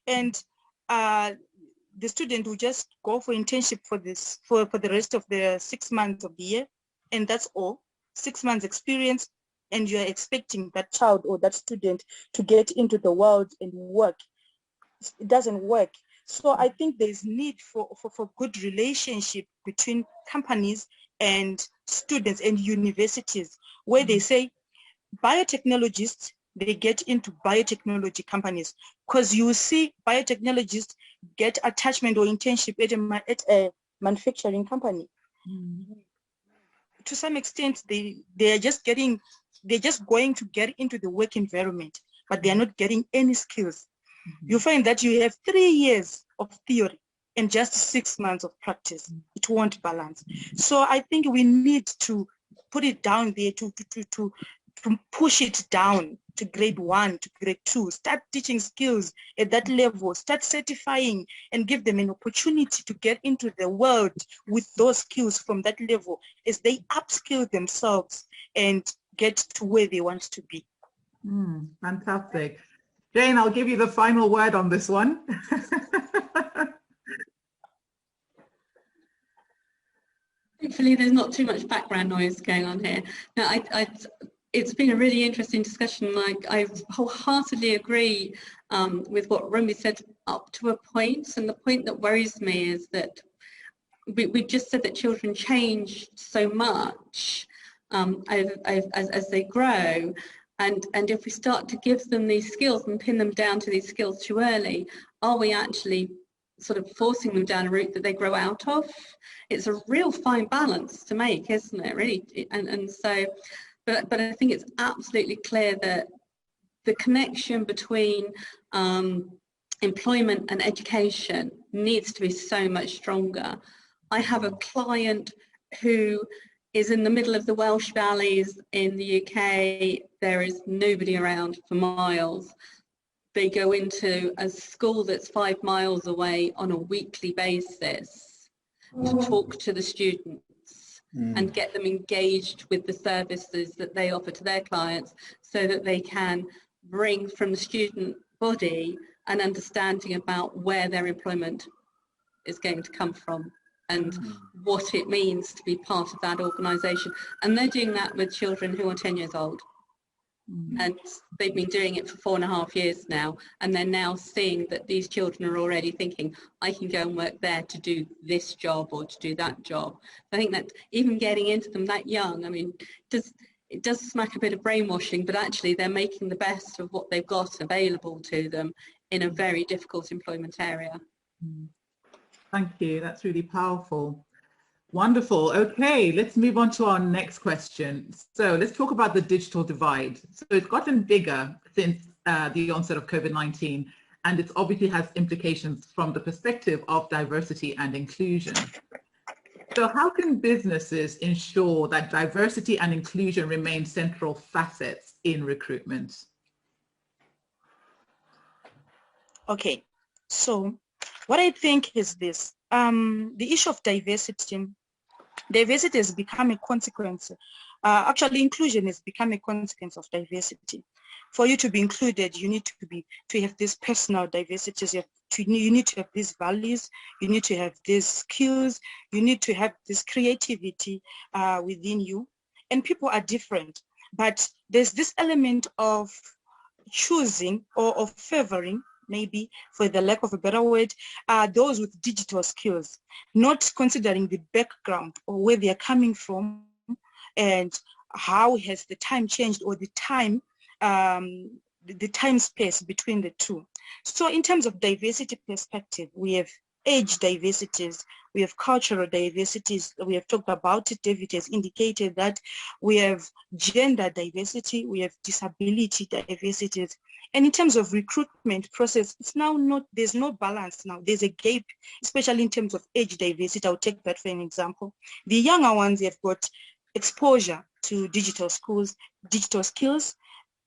And the student will just go for internship for the rest of the 6 months of the year, and that's all. 6 months experience, and you're expecting that child or that student to get into the world and work. It doesn't work. So I think there's need for good relationship between companies and students and universities, where they say biotechnologists, they get into biotechnology companies, because you see biotechnologists get attachment or internship at a manufacturing company. To some extent, they're just going to get into the work environment, but they're not getting any skills. You find that you have 3 years of theory and just 6 months of practice. It won't balance. So I think we need to put it down there to push it down to grade 1 to grade 2, start teaching skills at that level, start certifying and give them an opportunity to get into the world with those skills from that level as they upskill themselves and get to where they want to be. Fantastic. Jane, I'll give you the final word on this one. Hopefully there's not too much background noise going on here. No, it's been a really interesting discussion. Like, I wholeheartedly agree with what Romy said up to a point. And the point that worries me is that we just said that children change so much as they grow. And if we start to give them these skills and pin them down to these skills too early, are we actually sort of forcing them down a route that they grow out of? It's a real fine balance to make, isn't it, really? And so, but I think it's absolutely clear that the connection between employment and education needs to be so much stronger. I have a client who is in the middle of the Welsh Valleys in the UK. There is nobody around for miles. They go into a school that's 5 miles away on a weekly basis to talk to the students and get them engaged with the services that they offer to their clients, so that they can bring from the student body an understanding about where their employment is going to come from and what it means to be part of that organisation. And they're doing that with children who are 10 years old. And they've been doing it for 4.5 years now, and they're now seeing that these children are already thinking, I can go and work there to do this job or to do that job. I think that even getting into them that young, I mean, it does smack a bit of brainwashing, but actually they're making the best of what they've got available to them in a very difficult employment area. Thank you, that's really powerful. Wonderful. Okay, let's move on to our next question. So let's talk about the digital divide. So it's gotten bigger since the onset of COVID-19, and it obviously has implications from the perspective of diversity and inclusion. So how can businesses ensure that diversity and inclusion remain central facets in recruitment? Okay, so what I think is this, the issue of diversity has become a consequence. Actually, inclusion has become a consequence of diversity. For you to be included, you need to have these personal diversities. You need to have these values. You need to have these skills. You need to have this creativity within you. And people are different, but there's this element of choosing or of favoring, maybe for the lack of a better word, those with digital skills, not considering the background or where they are coming from and how has the time changed, or the time space between the two. So in terms of diversity perspective, we have age diversities, we have cultural diversities, we have talked about it. David has indicated that we have gender diversity, we have disability diversities. And in terms of recruitment process, it's now there's no balance now. There's a gap, especially in terms of age diversity. I'll take that for an example. The younger ones have got exposure to digital skills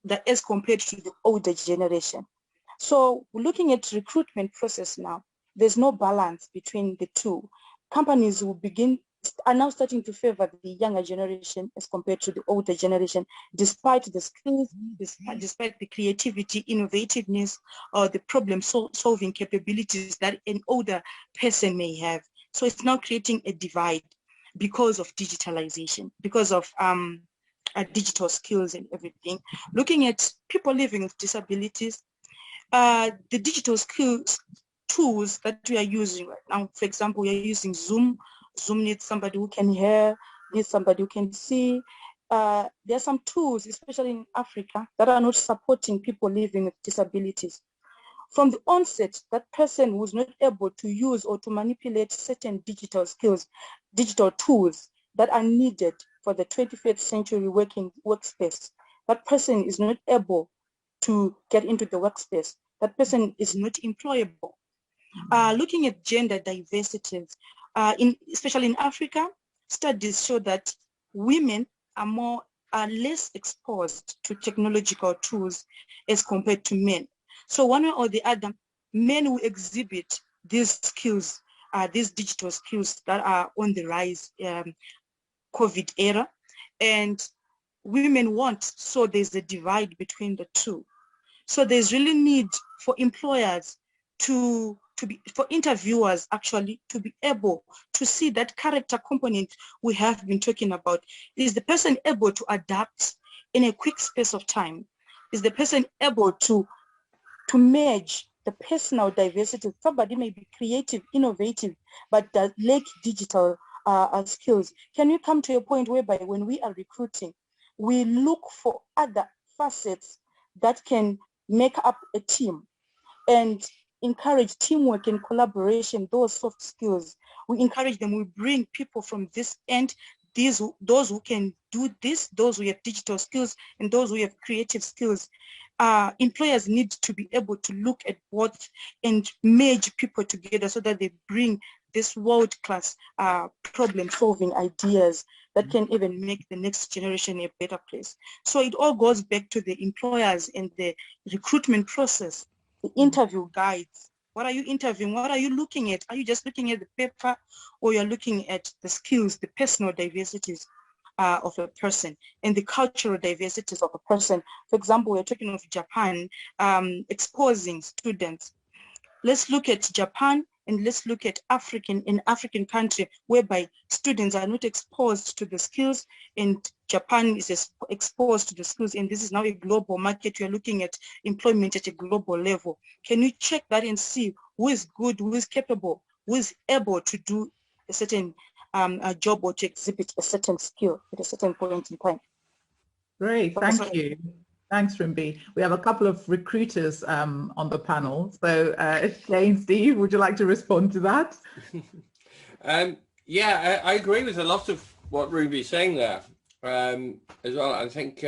that as compared to the older generation. So looking at recruitment process now, there's no balance between the two. Companies are now starting to favor the younger generation as compared to the older generation, despite the skills, despite the creativity, innovativeness, or the problem-solving capabilities that an older person may have. So it's now creating a divide because of digitalization, because of digital skills and everything. Looking at people living with disabilities, the digital skills tools that we are using right now, for example, we are using Zoom. Zoom needs somebody who can hear, needs somebody who can see. There are some tools, especially in Africa, that are not supporting people living with disabilities. From the onset, that person was not able to use or to manipulate certain digital skills, digital tools that are needed for the 21st century workspace. That person is not able to get into the workspace. That person is not employable. Looking at gender diversities, especially in Africa, studies show that women are less exposed to technological tools as compared to men. So one way or the other, men who exhibit these skills, these digital skills that are on the rise, COVID era, and women won't. So there's a divide between the two. So there's really need for employers for interviewers actually to be able to see that character component we have been talking about. Is the person able to adapt in a quick space of time? Is the person able to merge the personal diversity? Somebody may be creative, innovative, but does lack digital skills. Can we come to a point whereby when we are recruiting, we look for other facets that can make up a team and encourage teamwork and collaboration, those soft skills? We encourage them, we bring people from this end, those who can do this, those who have digital skills and those who have creative skills. Employers need to be able to look at both and merge people together so that they bring this world-class problem-solving ideas that can even make the next generation a better place. So it all goes back to the employers and the recruitment process, the interview guides. What are you interviewing? What are you looking at? Are you just looking at the paper, or you're looking at the skills, the personal diversities of a person and the cultural diversities of a person? For example, we're talking of Japan exposing students. Let's look at Japan and let's look at African country whereby students are not exposed to the skills, and Japan is exposed to the skills, and this is now a global market. You're looking at employment at a global level. Can you check that and see who is good, who is capable, who is able to do a certain job or to exhibit a certain skill at a certain point in time? Great, thank you. Thanks, Rimbi. We have a couple of recruiters on the panel. So Jane, Steve, would you like to respond to that? Yeah, I agree with a lot of what Ruby's saying there as well. I think,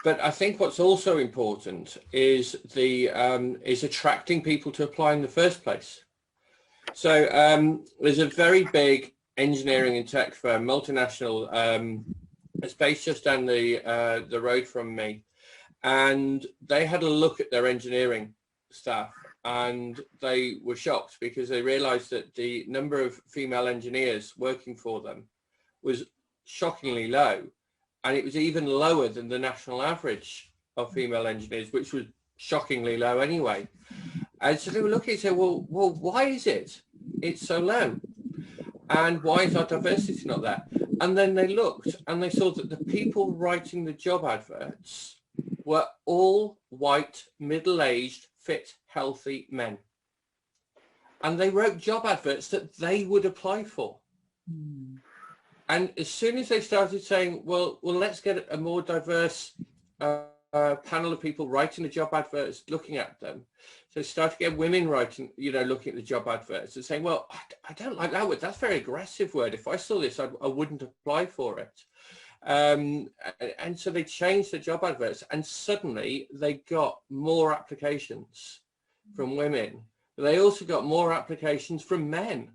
but I think what's also important is is attracting people to apply in the first place. So there's a very big engineering and tech firm, multinational. It's based just down the road from me. And they had a look at their engineering staff, and they were shocked because they realized that the number of female engineers working for them was shockingly low. And it was even lower than the national average of female engineers, which was shockingly low anyway. And so they were looking and said, well, why is it's so low? And why is our diversity not there? And then they looked and they saw that the people writing the job adverts were all white, middle-aged, fit, healthy men. And they wrote job adverts that they would apply for. And as soon as they started saying, well, let's get a more diverse panel of people writing the job adverts, looking at them. So they started to get women writing, looking at the job adverts and saying, well, I don't like that word. That's a very aggressive word. If I saw this, I wouldn't apply for it. And so they changed the job adverts, and suddenly they got more applications from women. They also got more applications from men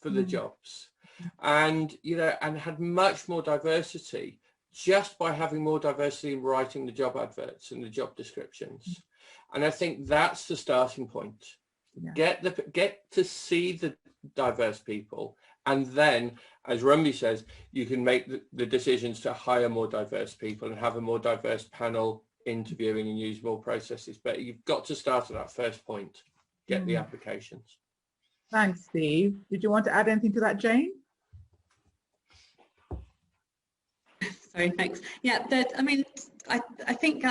for the jobs, and and had much more diversity just by having more diversity in writing the job adverts and the job descriptions. And I think that's the starting point. Yeah. Get to see the diverse people, and then, as Rumbi says, you can make the decisions to hire more diverse people and have a more diverse panel interviewing and use more processes. But you've got to start at that first point, get the applications. Thanks, Steve. Did you want to add anything to that, Jane? Sorry, thanks. Yeah, I think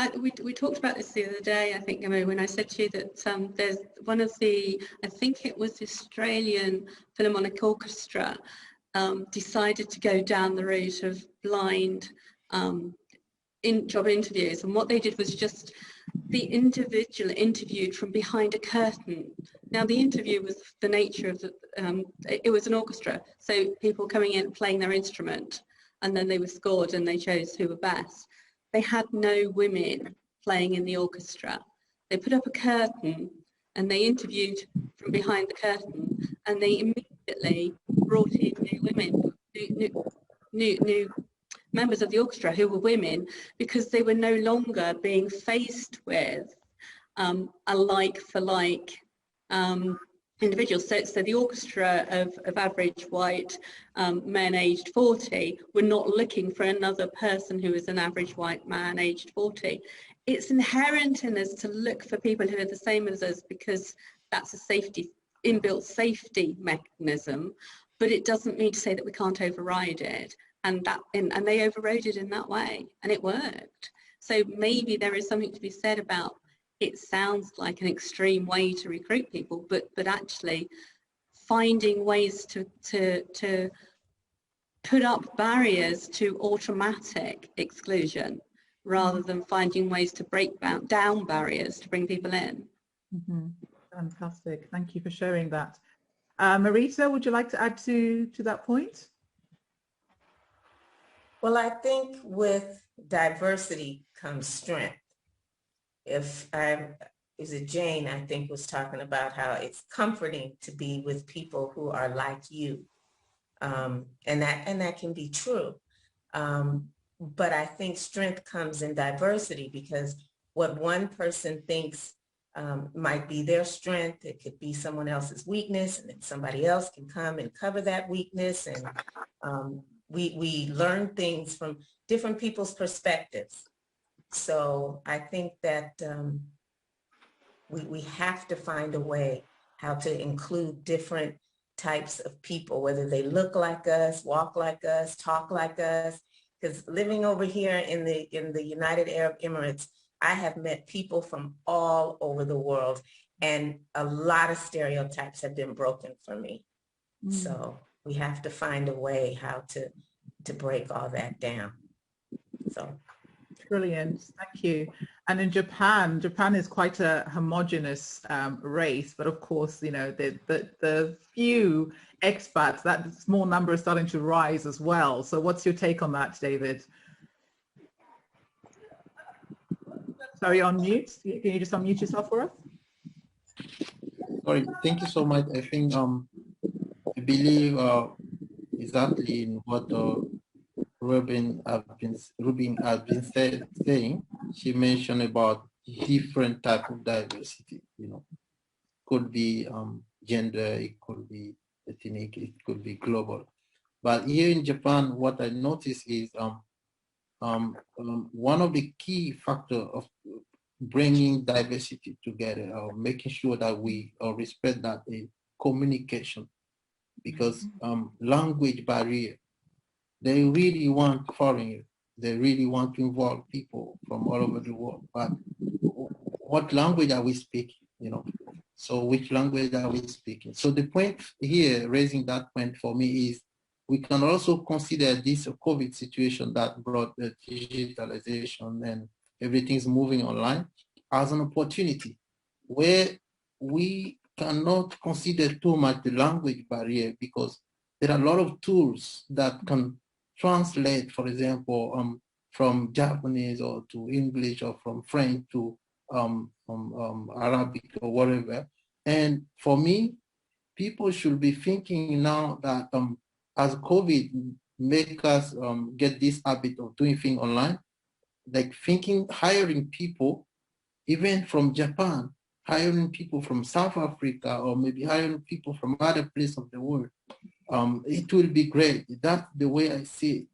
we talked about this the other day, I think, when I said to you that there's one of the, I think it was the Australian Philharmonic Orchestra, decided to go down the route of blind job interviews. And what they did was just the individual interviewed from behind a curtain. Now, the interview was the nature of it was an orchestra. So people coming in playing their instrument, and then they were scored and they chose who were best. They had no women playing in the orchestra. They put up a curtain and they interviewed from behind the curtain, and they immediately brought in new women, new members of the orchestra who were women, because they were no longer being faced with a like for like individuals. So the orchestra of average white men aged 40 were not looking for another person who was an average white man aged 40. It's inherent in us to look for people who are the same as us, because that's a inbuilt safety mechanism, but it doesn't mean to say that we can't override it. And they overrode it in that way, and it worked. So maybe there is something to be said about, it sounds like an extreme way to recruit people, but actually finding ways to put up barriers to automatic exclusion, rather than finding ways to break down barriers to bring people in. Mm-hmm. Fantastic. Thank you for sharing that. Marita, would you like to add to that point? Well, I think with diversity comes strength. Is it Jane, I think, was talking about how it's comforting to be with people who are like you. And that can be true. But I think strength comes in diversity, because what one person thinks might be their strength, it could be someone else's weakness, and then somebody else can come and cover that weakness. And we learn things from different people's perspectives. So I think that we have to find a way how to include different types of people, whether they look like us, walk like us, talk like us. Because living over here in the United Arab Emirates, I have met people from all over the world, and a lot of stereotypes have been broken for me. So we have to find a way how to break all that down. So. Brilliant, thank you. And in Japan is quite a homogenous race, but of course, you know, the few expats, that small number is starting to rise as well. So what's your take on that, David? Sorry, on mute. Can you just unmute yourself for us? Sorry, thank you so much. I think I believe exactly in what Rubin has been saying. She mentioned about different type of diversity. You know, could be gender, it could be ethnic, it could be global. But here in Japan, what I noticed is one of the key factors of bringing diversity together, making sure that we respect that communication, because language barrier. They really want foreigners. They really want to involve people from all over the world. But what language are we speaking? You know, so which language are we speaking? So the point here, raising that point for me, is we can also consider this COVID situation that brought the digitalization and everything's moving online as an opportunity where we cannot consider too much the language barrier, because there are a lot of tools that can translate, for example, from Japanese or to English, or from French to Arabic or whatever. And for me, people should be thinking now that as COVID make us get this habit of doing things online, like hiring people, even from Japan, hiring people from South Africa, or maybe hiring people from other places of the world. It will be great. That's the way I see it.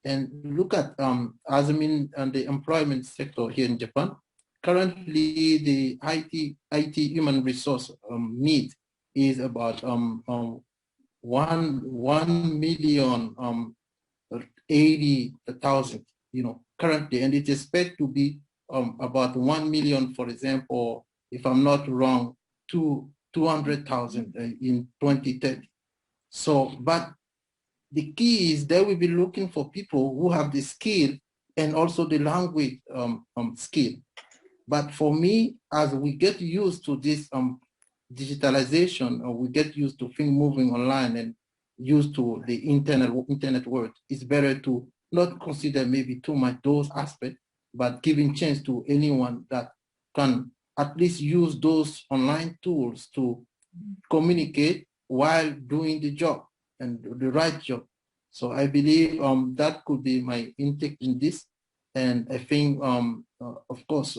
And look at Azumin and the employment sector here in Japan. Currently, the IT human resource need is about 1,080,000, you know, currently, and it is expected to be about 1 million, for example, if I'm not wrong, 200,000 in 2030. So, but the key is they will be looking for people who have the skill and also the language skill. But for me, as we get used to this digitalization, or we get used to things moving online and used to the internet world, it's better to not consider maybe too much those aspects, but giving chance to anyone that can at least use those online tools to communicate while doing the job and the right job. So I believe that could be my intake in this. And I think, of course,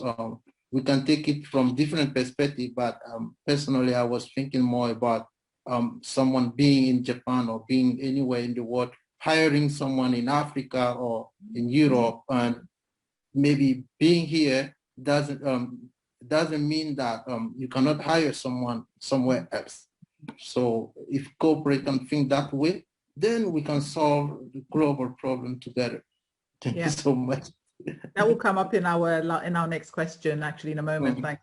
we can take it from different perspectives, but personally, I was thinking more about someone being in Japan or being anywhere in the world, hiring someone in Africa or in Europe, and maybe being here doesn't mean that you cannot hire someone somewhere else. So if corporate can think that way, then we can solve the global problem together. Thank you so much. That will come up in our next question, actually, in a moment. Thanks,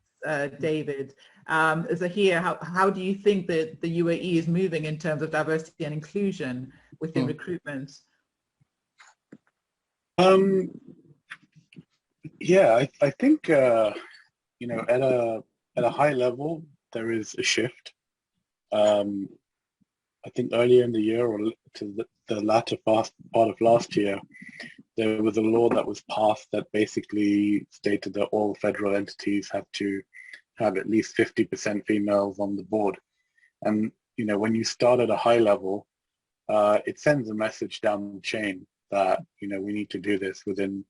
David. Zahir, how do you think that the UAE is moving in terms of diversity and inclusion within recruitment? Yeah, I think you know, at a high level there is a shift. I think earlier in the year or to the latter part of last year, there was a law that was passed that basically stated that all federal entities had to have at least 50% females on the board. And, you know, when you start at a high level, it sends a message down the chain that, you know, we need to do this within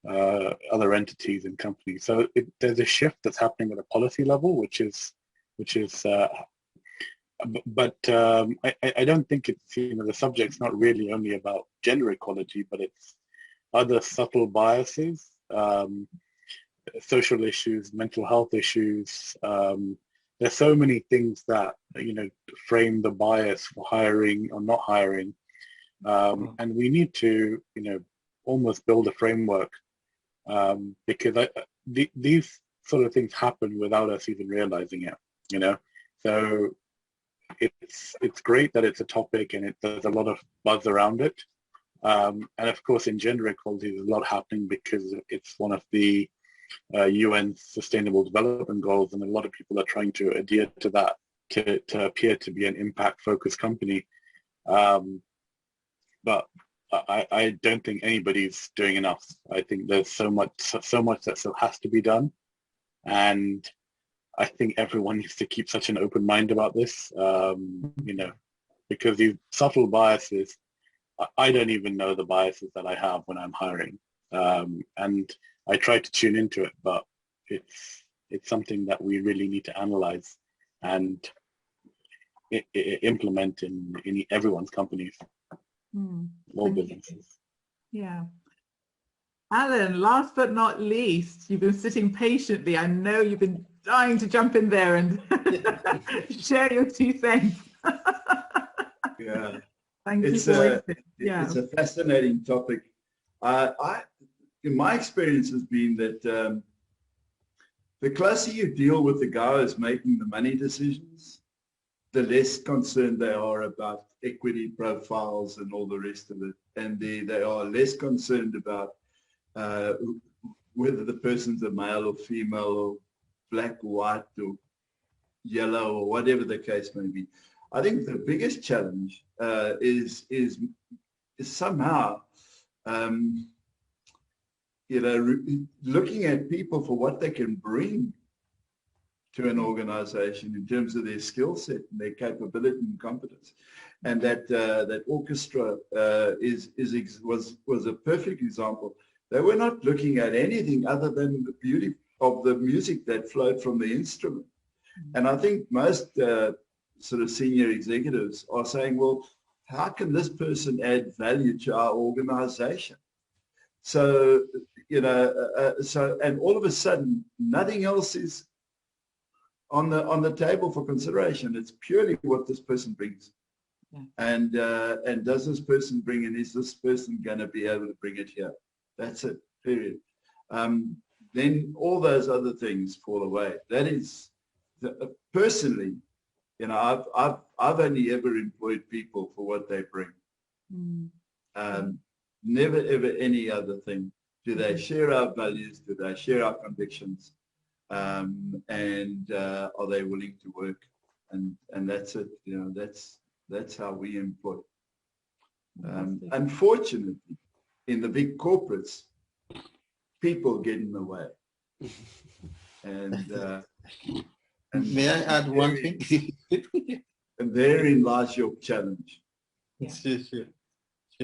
other entities and companies. So there's a shift that's happening at a policy level, which is but I don't think it's, you know, the subject's not really only about gender equality, but it's other subtle biases, social issues, mental health issues. There's so many things that, you know, frame the bias for hiring or not hiring. And we need to, you know, almost build a framework because these sort of things happen without us even realizing it, you know. So it's great that it's a topic and there's a lot of buzz around it. And of course, in gender equality, there's a lot happening because it's one of the UN Sustainable Development Goals, and a lot of people are trying to adhere to that to appear to be an impact-focused company. But I don't think anybody's doing enough. I think there's so much that still has to be done, and I think everyone needs to keep such an open mind about this. You know, because these subtle biases, I don't even know the biases that I have when I'm hiring, and I try to tune into it, but it's something that we really need to analyze and implement in everyone's companies, all businesses. Yeah. Alan, last but not least, you've been sitting patiently. I know you've been dying to jump in there and share your 2 cents. Yeah. Thank you for waiting. Yeah. It's a fascinating topic. In my experience has been that the closer you deal with the guys making the money decisions, the less concerned they are about equity profiles and all the rest of it. And they are less concerned about whether the person's a male or female or black, white or yellow or whatever the case may be. I think the biggest challenge is somehow you know, looking at people for what they can bring to an organization in terms of their skill set and their capability and competence. And that orchestra was a perfect example. They were not looking at anything other than the beauty of the music that flowed from the instrument. And I think most sort of senior executives are saying, well, how can this person add value to our organization? So, you know, and all of a sudden, nothing else is on the table for consideration. It's purely what this person brings. Yeah. And does this person bring it? Is this person going to be able to bring it here? That's it, period. Then all those other things fall away. That is, personally, you know, I've only ever employed people for what they bring. Never ever any other thing. Do they share our values? Do they share our convictions? And are they willing to work? And that's it. You know, that's how we employ. Unfortunately, in the big corporates, people get in the way. And, may I add one thing? And therein lies your challenge. Sure.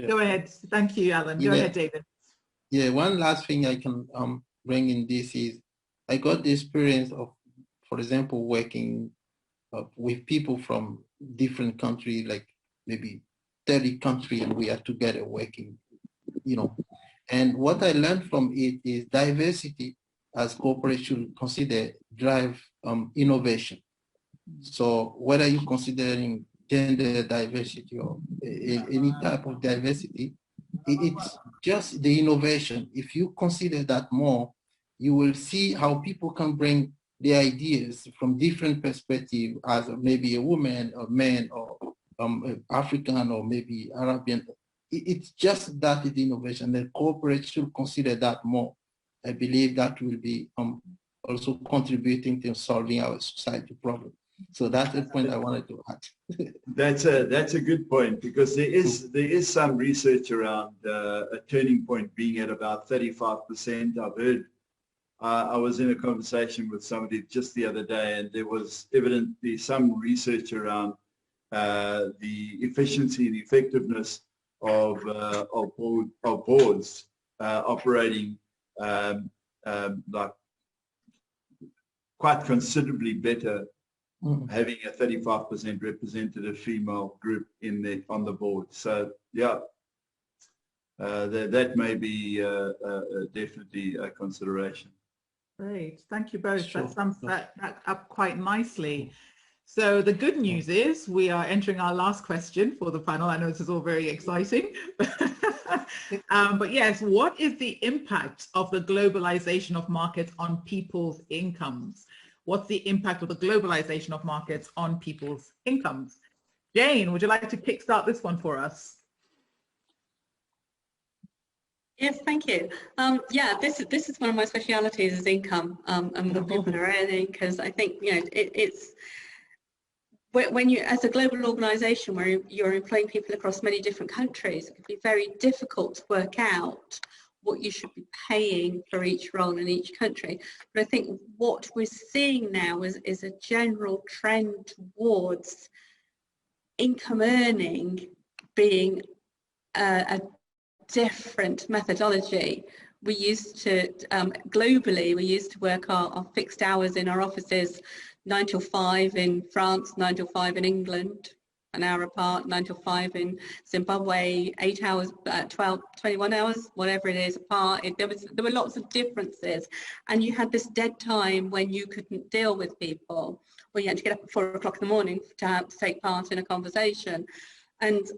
Go ahead. Thank you, Alan. Go ahead, David. Yeah, one last thing I can bring in this is I got the experience of, for example, working with people from different countries, like maybe 30 countries, and we are together working, And what I learned from it is diversity as corporations consider drive innovation. So whether you're considering gender diversity or any type of diversity, it's just the innovation. If you consider that more, you will see how people can bring the ideas from different perspectives as maybe a woman or man or African or maybe Arabian. It's just that is innovation. The corporate should consider that more. I believe that will be also contributing to solving our society problem. So that's the point I wanted to add. That's a good point, because there is some research around a turning point being at about 35%. I've heard. I was in a conversation with somebody just the other day, and there was evidently some research around the efficiency and effectiveness of boards operating like quite considerably better, having a 35% representative female group on the board. So yeah, that may be definitely a consideration. Great, thank you both. Sure. That sums that up quite nicely. So the good news is we are entering our last question for the panel. I know this is all very exciting. But yes, what is the impact of the globalization of markets on people's incomes? What's the impact of the globalization of markets on people's incomes? Jane, would you like to kickstart this one for us? Yes, thank you. Yeah, this is one of my specialities, is income and what people are earning, because I think it's when you, as a global organisation where you're employing people across many different countries, it can be very difficult to work out what you should be paying for each role in each country. But I think what we're seeing now is a general trend towards income earning being a different methodology. We used to, globally, we used to work our fixed hours in our offices, 9 till 5 in France, 9 till 5 in England, an hour apart, 9 till 5 in Zimbabwe, 8 hours, 12, 21 hours, whatever it is apart. There were lots of differences. And you had this dead time when you couldn't deal with people, or you had to get up at 4 o'clock in the morning to take part in a conversation. And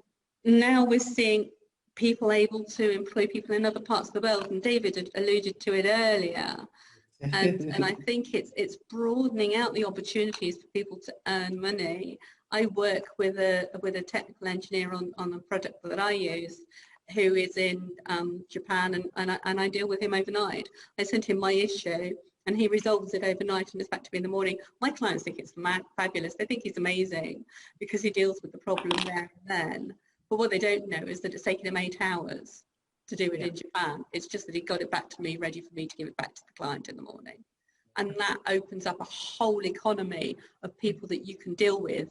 now we're seeing people able to employ people in other parts of the world, and David had alluded to it earlier. And I think it's broadening out the opportunities for people to earn money. I work with a technical engineer on a product that I use, who is in Japan, and I deal with him overnight. I send him my issue, and he resolves it overnight and is back to me in the morning. My clients think it's fabulous. They think he's amazing because he deals with the problem there and then. But what they don't know is that it's taken him 8 hours to do it in Japan. It's just that he got it back to me, ready for me to give it back to the client in the morning. And that opens up a whole economy of people that you can deal with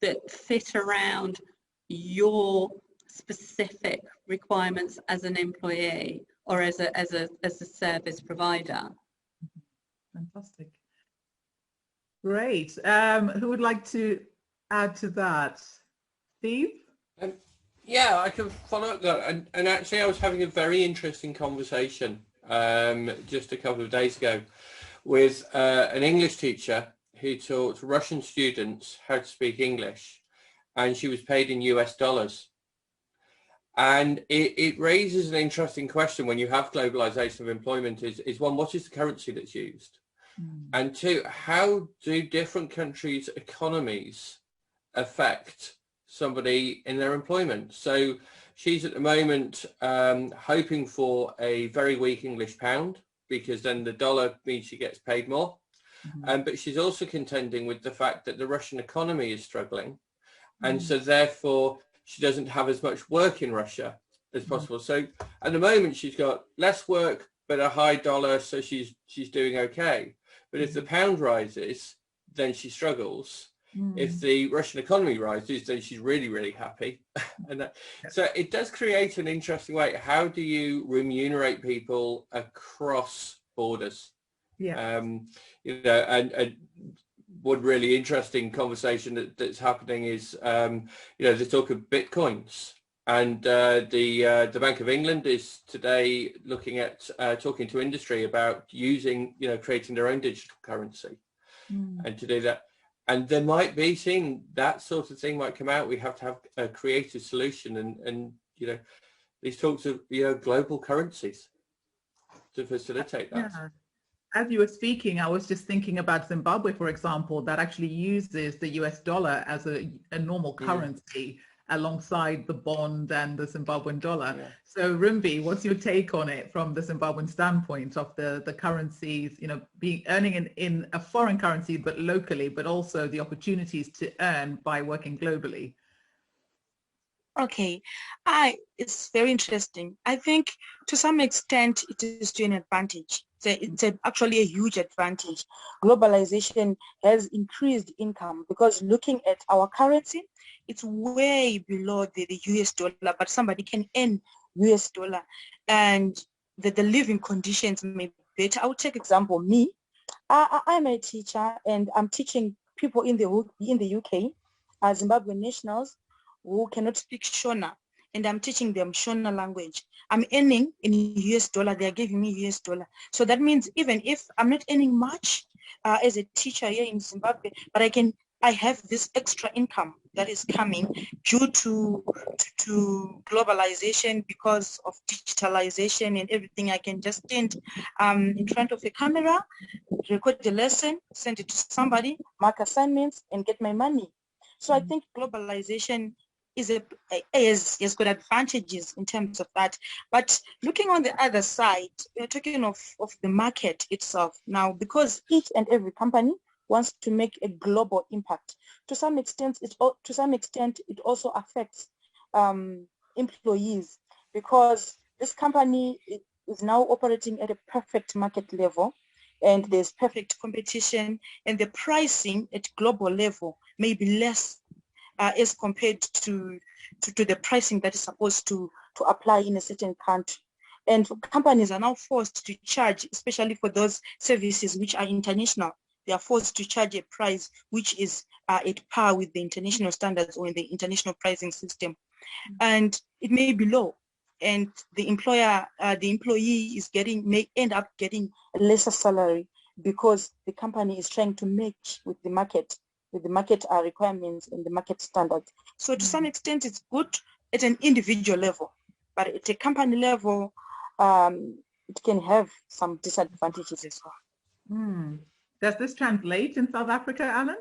that fit around your specific requirements as an employee or as a service provider. Fantastic. Great. Who would like to add to that? Steve? Yeah, I can follow up that. And actually, I was having a very interesting conversation just a couple of days ago with an English teacher who taught Russian students how to speak English, and she was paid in US dollars. And it raises an interesting question when you have globalization of employment is one, what is the currency that's used? And two, how do different countries' economies affect somebody in their employment? So she's at the moment hoping for a very weak English pound, because then the dollar means she gets paid more. But she's also contending with the fact that the Russian economy is struggling. And so therefore she doesn't have as much work in Russia as possible. So at the moment she's got less work, but a high dollar, so she's doing okay. But if the pound rises, then she struggles. If the Russian economy rises, then she's really, really happy. And so it does create an interesting way. How do you remunerate people across borders? Yeah. You know, and one really interesting conversation that's happening is, you know, the talk of bitcoins. And the Bank of England is today looking at talking to industry about using, you know, creating their own digital currency. And to do that. And there might be, seeing that sort of thing might come out. We have to have a creative solution, and you know, these talks of, you know, global currencies to facilitate that. Yeah. As you were speaking, I was just thinking about Zimbabwe, for example, that actually uses the US dollar as a normal currency alongside the bond and the Zimbabwean dollar. Yeah. So Rumbi, what's your take on it from the Zimbabwean standpoint of the currencies, you know, earning in a foreign currency, but locally, but also the opportunities to earn by working globally? Okay, it's very interesting. I think to some extent it is to an advantage. It's actually a huge advantage. Globalization has increased income because looking at our currency, it's way below the US dollar, but somebody can earn US dollar and the living conditions may be better. I'll take example, me. I'm a teacher and I'm teaching people in the UK, Zimbabwean nationals who cannot speak Shona, and I'm teaching them Shona language. I'm earning in US dollar, they're giving me US dollar. So that means even if I'm not earning much as a teacher here in Zimbabwe, but I have this extra income that is coming due to globalization because of digitalization and everything. I can just stand in front of a camera, record the lesson, send it to somebody, mark assignments, and get my money. So I think globalization has got advantages in terms of that. But looking on the other side, we're talking of the market itself now, because each and every company wants to make a global impact. To some extent, it also affects employees, because this company is now operating at a perfect market level, and there's perfect competition, and the pricing at global level may be less as compared to the pricing that is supposed to apply in a certain country. And companies are now forced to charge, especially for those services which are international. They are forced to charge a price which is at par with the international standards or in the international pricing system. And it may be low, and the employee may end up getting a lesser salary because the company is trying to match with the market requirements and the market standards. So to some extent, it's good at an individual level, but at a company level, it can have some disadvantages as well. Does this translate in South Africa, Alan?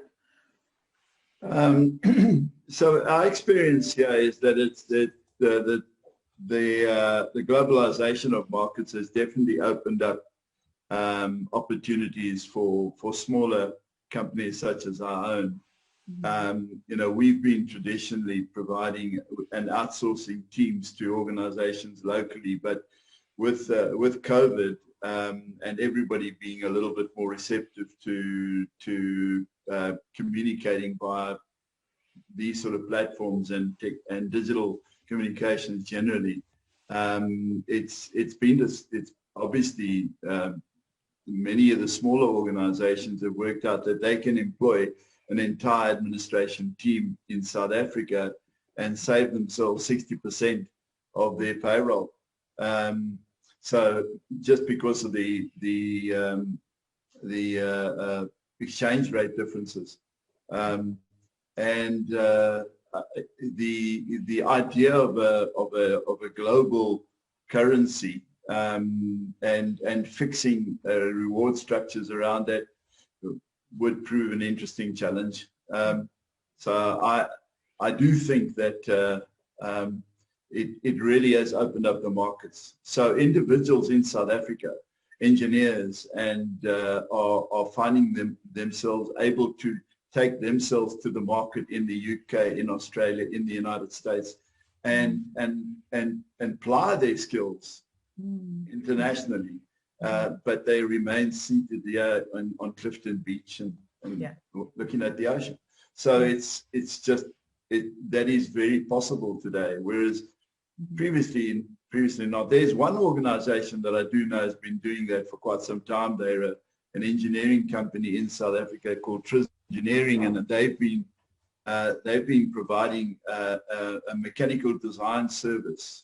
So our experience here is that it's the globalization of markets has definitely opened up opportunities for smaller companies such as our own. You know, we've been traditionally providing and outsourcing teams to organizations locally, but with COVID and everybody being a little bit more receptive to communicating via these sort of platforms and tech and digital communications generally, it's obviously many of the smaller organizations have worked out that they can employ an entire administration team in South Africa and save themselves 60% of their payroll. So just because of the exchange rate differences, and the idea of a global currency and fixing reward structures around that would prove an interesting challenge. So I do think that it really has opened up the markets. So individuals in South Africa, engineers, and are finding themselves able to take themselves to the market in the UK, in Australia, in the United States, and ply their skills internationally. but they remain seated here on Clifton Beach and looking at the ocean. So it's just, that is very possible today, whereas previously not. There's one organization that I do know has been doing that for quite some time. They're an engineering company in South Africa called Tris Engineering, and they've been providing a mechanical design service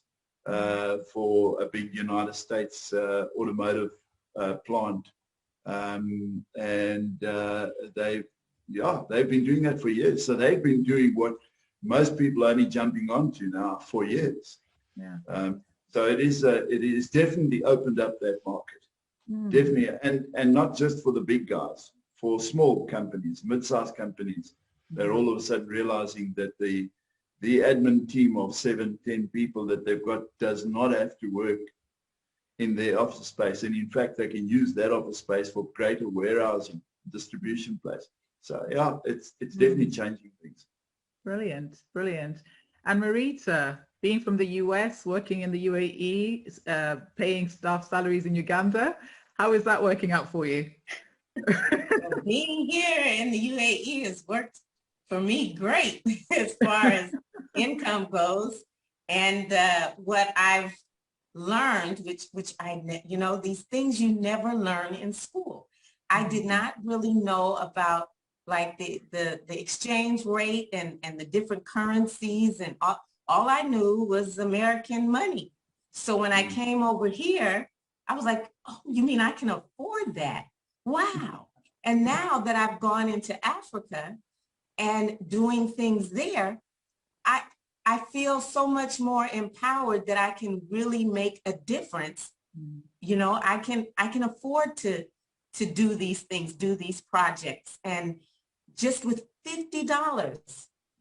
for a big United States automotive plant, and they've been doing that for years. So they've been doing what most people are only jumping onto now for years. So it is definitely opened up that market, definitely, and not just for the big guys, for small companies, mid-sized companies. They're all of a sudden realizing that the admin team of 7-10 people that they've got does not have to work in their office space, and in fact they can use that office space for greater warehousing, distribution place. So yeah, it's definitely changing things. Brilliant. And Marita, being from the US, working in the UAE, paying staff salaries in Uganda, how is that working out for you? Well, being here in the UAE has worked for me great as far as income goes. And what I've learned, which I, these things you never learn in school. I did not really know about like the exchange rate and the different currencies, and all I knew was American money. So when I came over here, I was like, oh, you mean I can afford that? Wow. And now that I've gone into Africa and doing things there, I feel so much more empowered that I can really make a difference. I can afford to do these things, do these projects. And just with $50,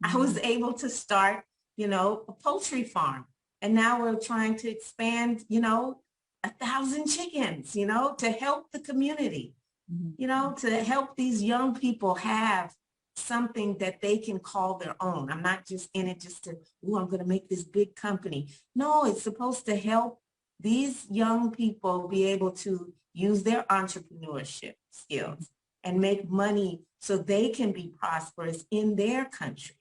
I was able to start, a poultry farm. And now we're trying to expand, 1,000 chickens, to help the community, to help these young people have something that they can call their own. I'm not just in it just to, I'm going to make this big company. No, it's supposed to help these young people be able to use their entrepreneurship skills and make money so they can be prosperous in their country.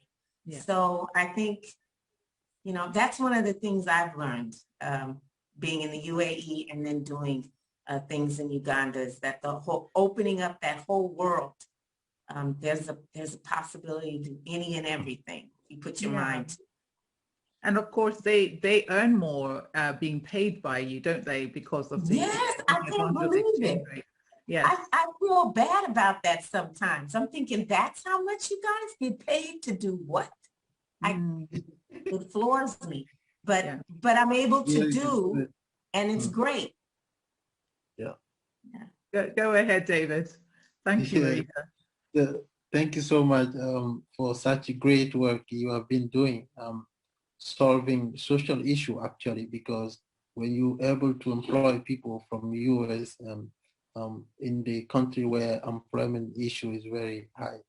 So I think, that's one of the things I've learned being in the UAE and then doing things in Uganda, is that the whole opening up that whole world. There's a possibility to do any and everything if you put your mind to. And of course, they earn more being paid by you, don't they? Because of the I can't believe it. I feel bad about that sometimes. I'm thinking, that's how much you guys get paid to do what? It floors me, but I'm able to do, and it's great. Go ahead, David. Thank you, Marita. Thank you so much for such great work you have been doing, solving social issue actually, because when you're able to employ people from US in the country where employment issue is very high,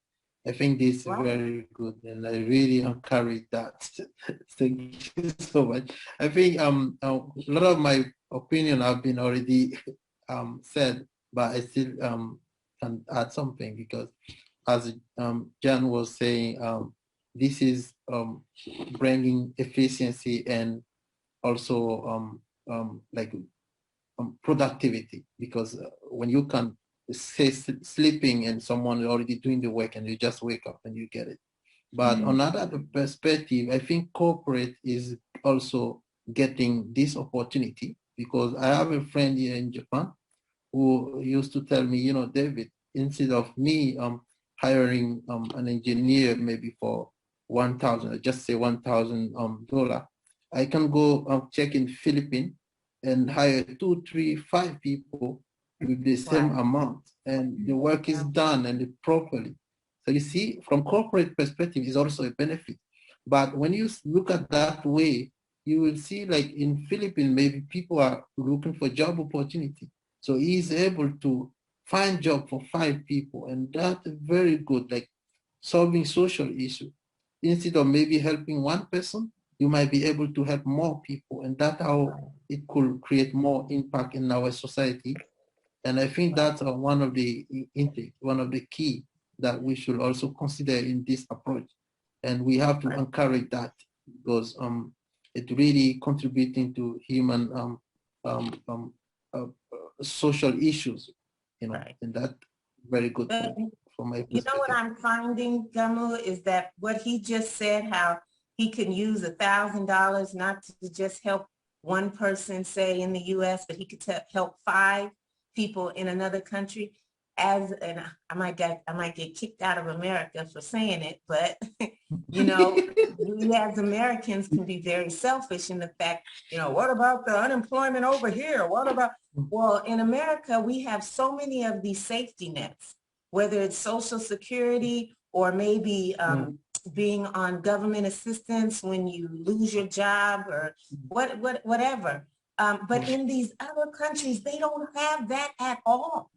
I think this is very good, and I really encourage that. Thank you so much. I think a lot of my opinion have been already said, but I still can add something, because as Jan was saying, this is bringing efficiency and also productivity, because when you can say sleeping and someone already doing the work and you just wake up and you get it. But on another perspective, I think corporate is also getting this opportunity, because I have a friend here in Japan who used to tell me, David, instead of me hiring an engineer maybe for $1,000, just say $1,000, I can go check in Philippines and hire 2, 3, 5 people with the same amount, and the work is done and properly. So you see, from corporate perspective, is also a benefit. But when you look at that way, you will see, like in Philippines, maybe people are looking for job opportunity. So he is able to find job for 5 people, and that's very good, like solving social issue. Instead of maybe helping one person, you might be able to help more people, and that's how it could create more impact in our society And I think that's one of the key that we should also consider in this approach. And we have to encourage that because it really contributing to human social issues, and that very good point from my perspective. You know what I'm finding, Gamu, is that what he just said, how he can use $1,000 not to just help one person, say in the U.S., but he could help 5 people in another country. And I might get kicked out of America for saying it, but we as Americans can be very selfish in the fact, what about the unemployment over here? What about, well, in America, we have so many of these safety nets, whether it's Social Security or maybe being on government assistance when you lose your job or whatever. But in these other countries, they don't have that at all.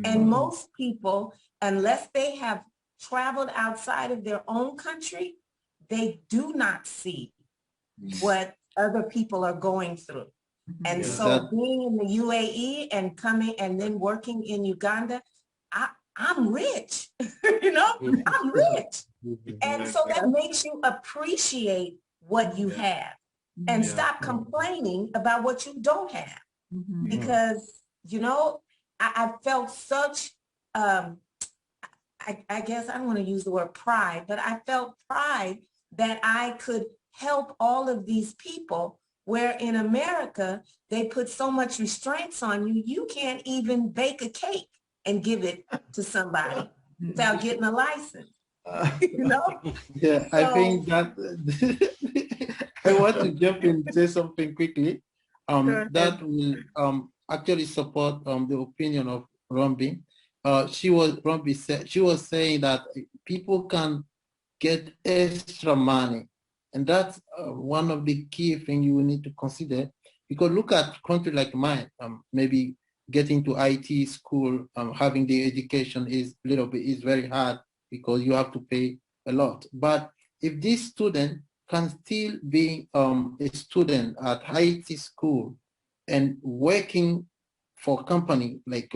And most people, unless they have traveled outside of their own country, they do not see what other people are going through. And so being in the UAE and coming and then working in Uganda, I'm rich, I'm rich. And so that makes you appreciate what you have and stop complaining about what you don't have. Because, I felt such, I guess I don't want to use the word pride, but I felt pride that I could help all of these people, where in America, they put so much restraints on you, you can't even bake a cake and give it to somebody without getting a license. Yeah, so, I think that I want to jump in and say something quickly. That will actually support the opinion of Rombi. She was saying that people can get extra money, and that's one of the key things you will need to consider. Because look at a country like mine, maybe getting to IT school, having the education is very hard because you have to pay a lot. But if this student can still be a student at IT school and working for a company like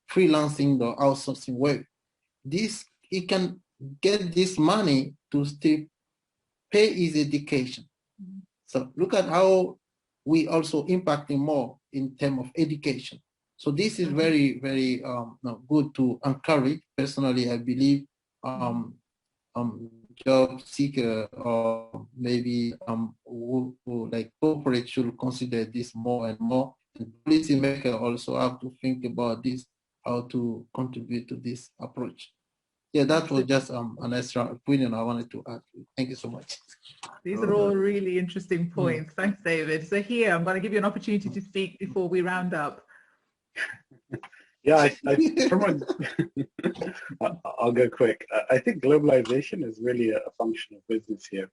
freelancing or outsourcing work, he can get this money to still pay his education. So look at how we also impacting more in terms of education. So this is very, very good to encourage. Personally, I believe job seeker or maybe who like corporate should consider this more and more. And policymakers also have to think about this, how to contribute to this approach. Yeah, that was just an extra opinion I wanted to add. Thank you so much. These are all really interesting points. Thanks, David. So here, I'm going to give you an opportunity to speak before we round up. Yeah, I'll go quick. I think globalization is really a function of business here.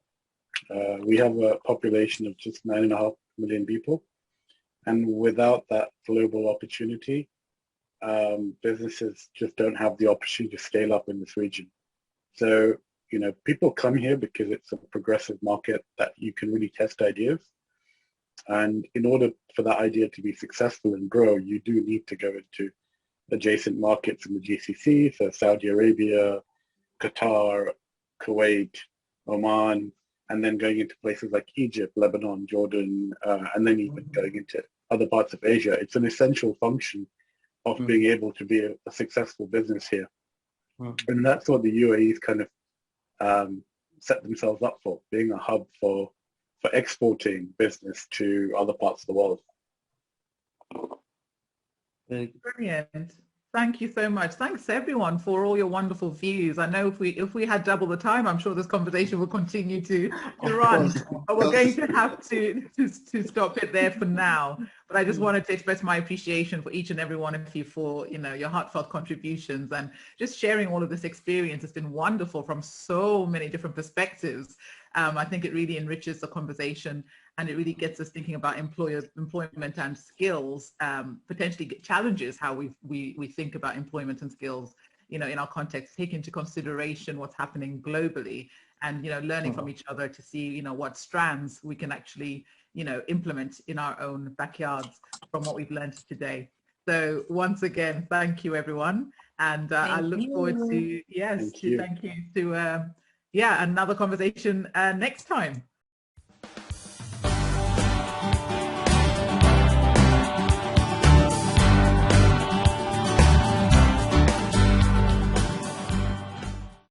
We have a population of just 9.5 million people. And without that global opportunity, businesses just don't have the opportunity to scale up in this region. So, people come here because it's a progressive market that you can really test ideas. And in order for that idea to be successful and grow, you do need to go into adjacent markets in the GCC, so Saudi Arabia, Qatar, Kuwait, Oman, and then going into places like Egypt, Lebanon, Jordan, and then even going into other parts of Asia. It's an essential function of being able to be a successful business here. And that's what the UAE's kind of set themselves up for, being a hub for exporting business to other parts of the world. Brilliant. Thank you so much. Thanks everyone for all your wonderful views. I know if we had double the time, I'm sure this conversation will continue to run. But we're going to have to stop it there for now. But I just wanted to express my appreciation for each and every one of you for your heartfelt contributions and just sharing all of this experience. It's been wonderful from so many different perspectives. I think it really enriches the conversation, and it really gets us thinking about employment and skills, potentially challenges how we think about employment and skills, in our context, take into consideration what's happening globally, and learning from each other to see what strands we can actually implement in our own backyards from what we've learned today. So once again, thank you, everyone. And I look forward to, yes, thank you to, yeah, another conversation next time.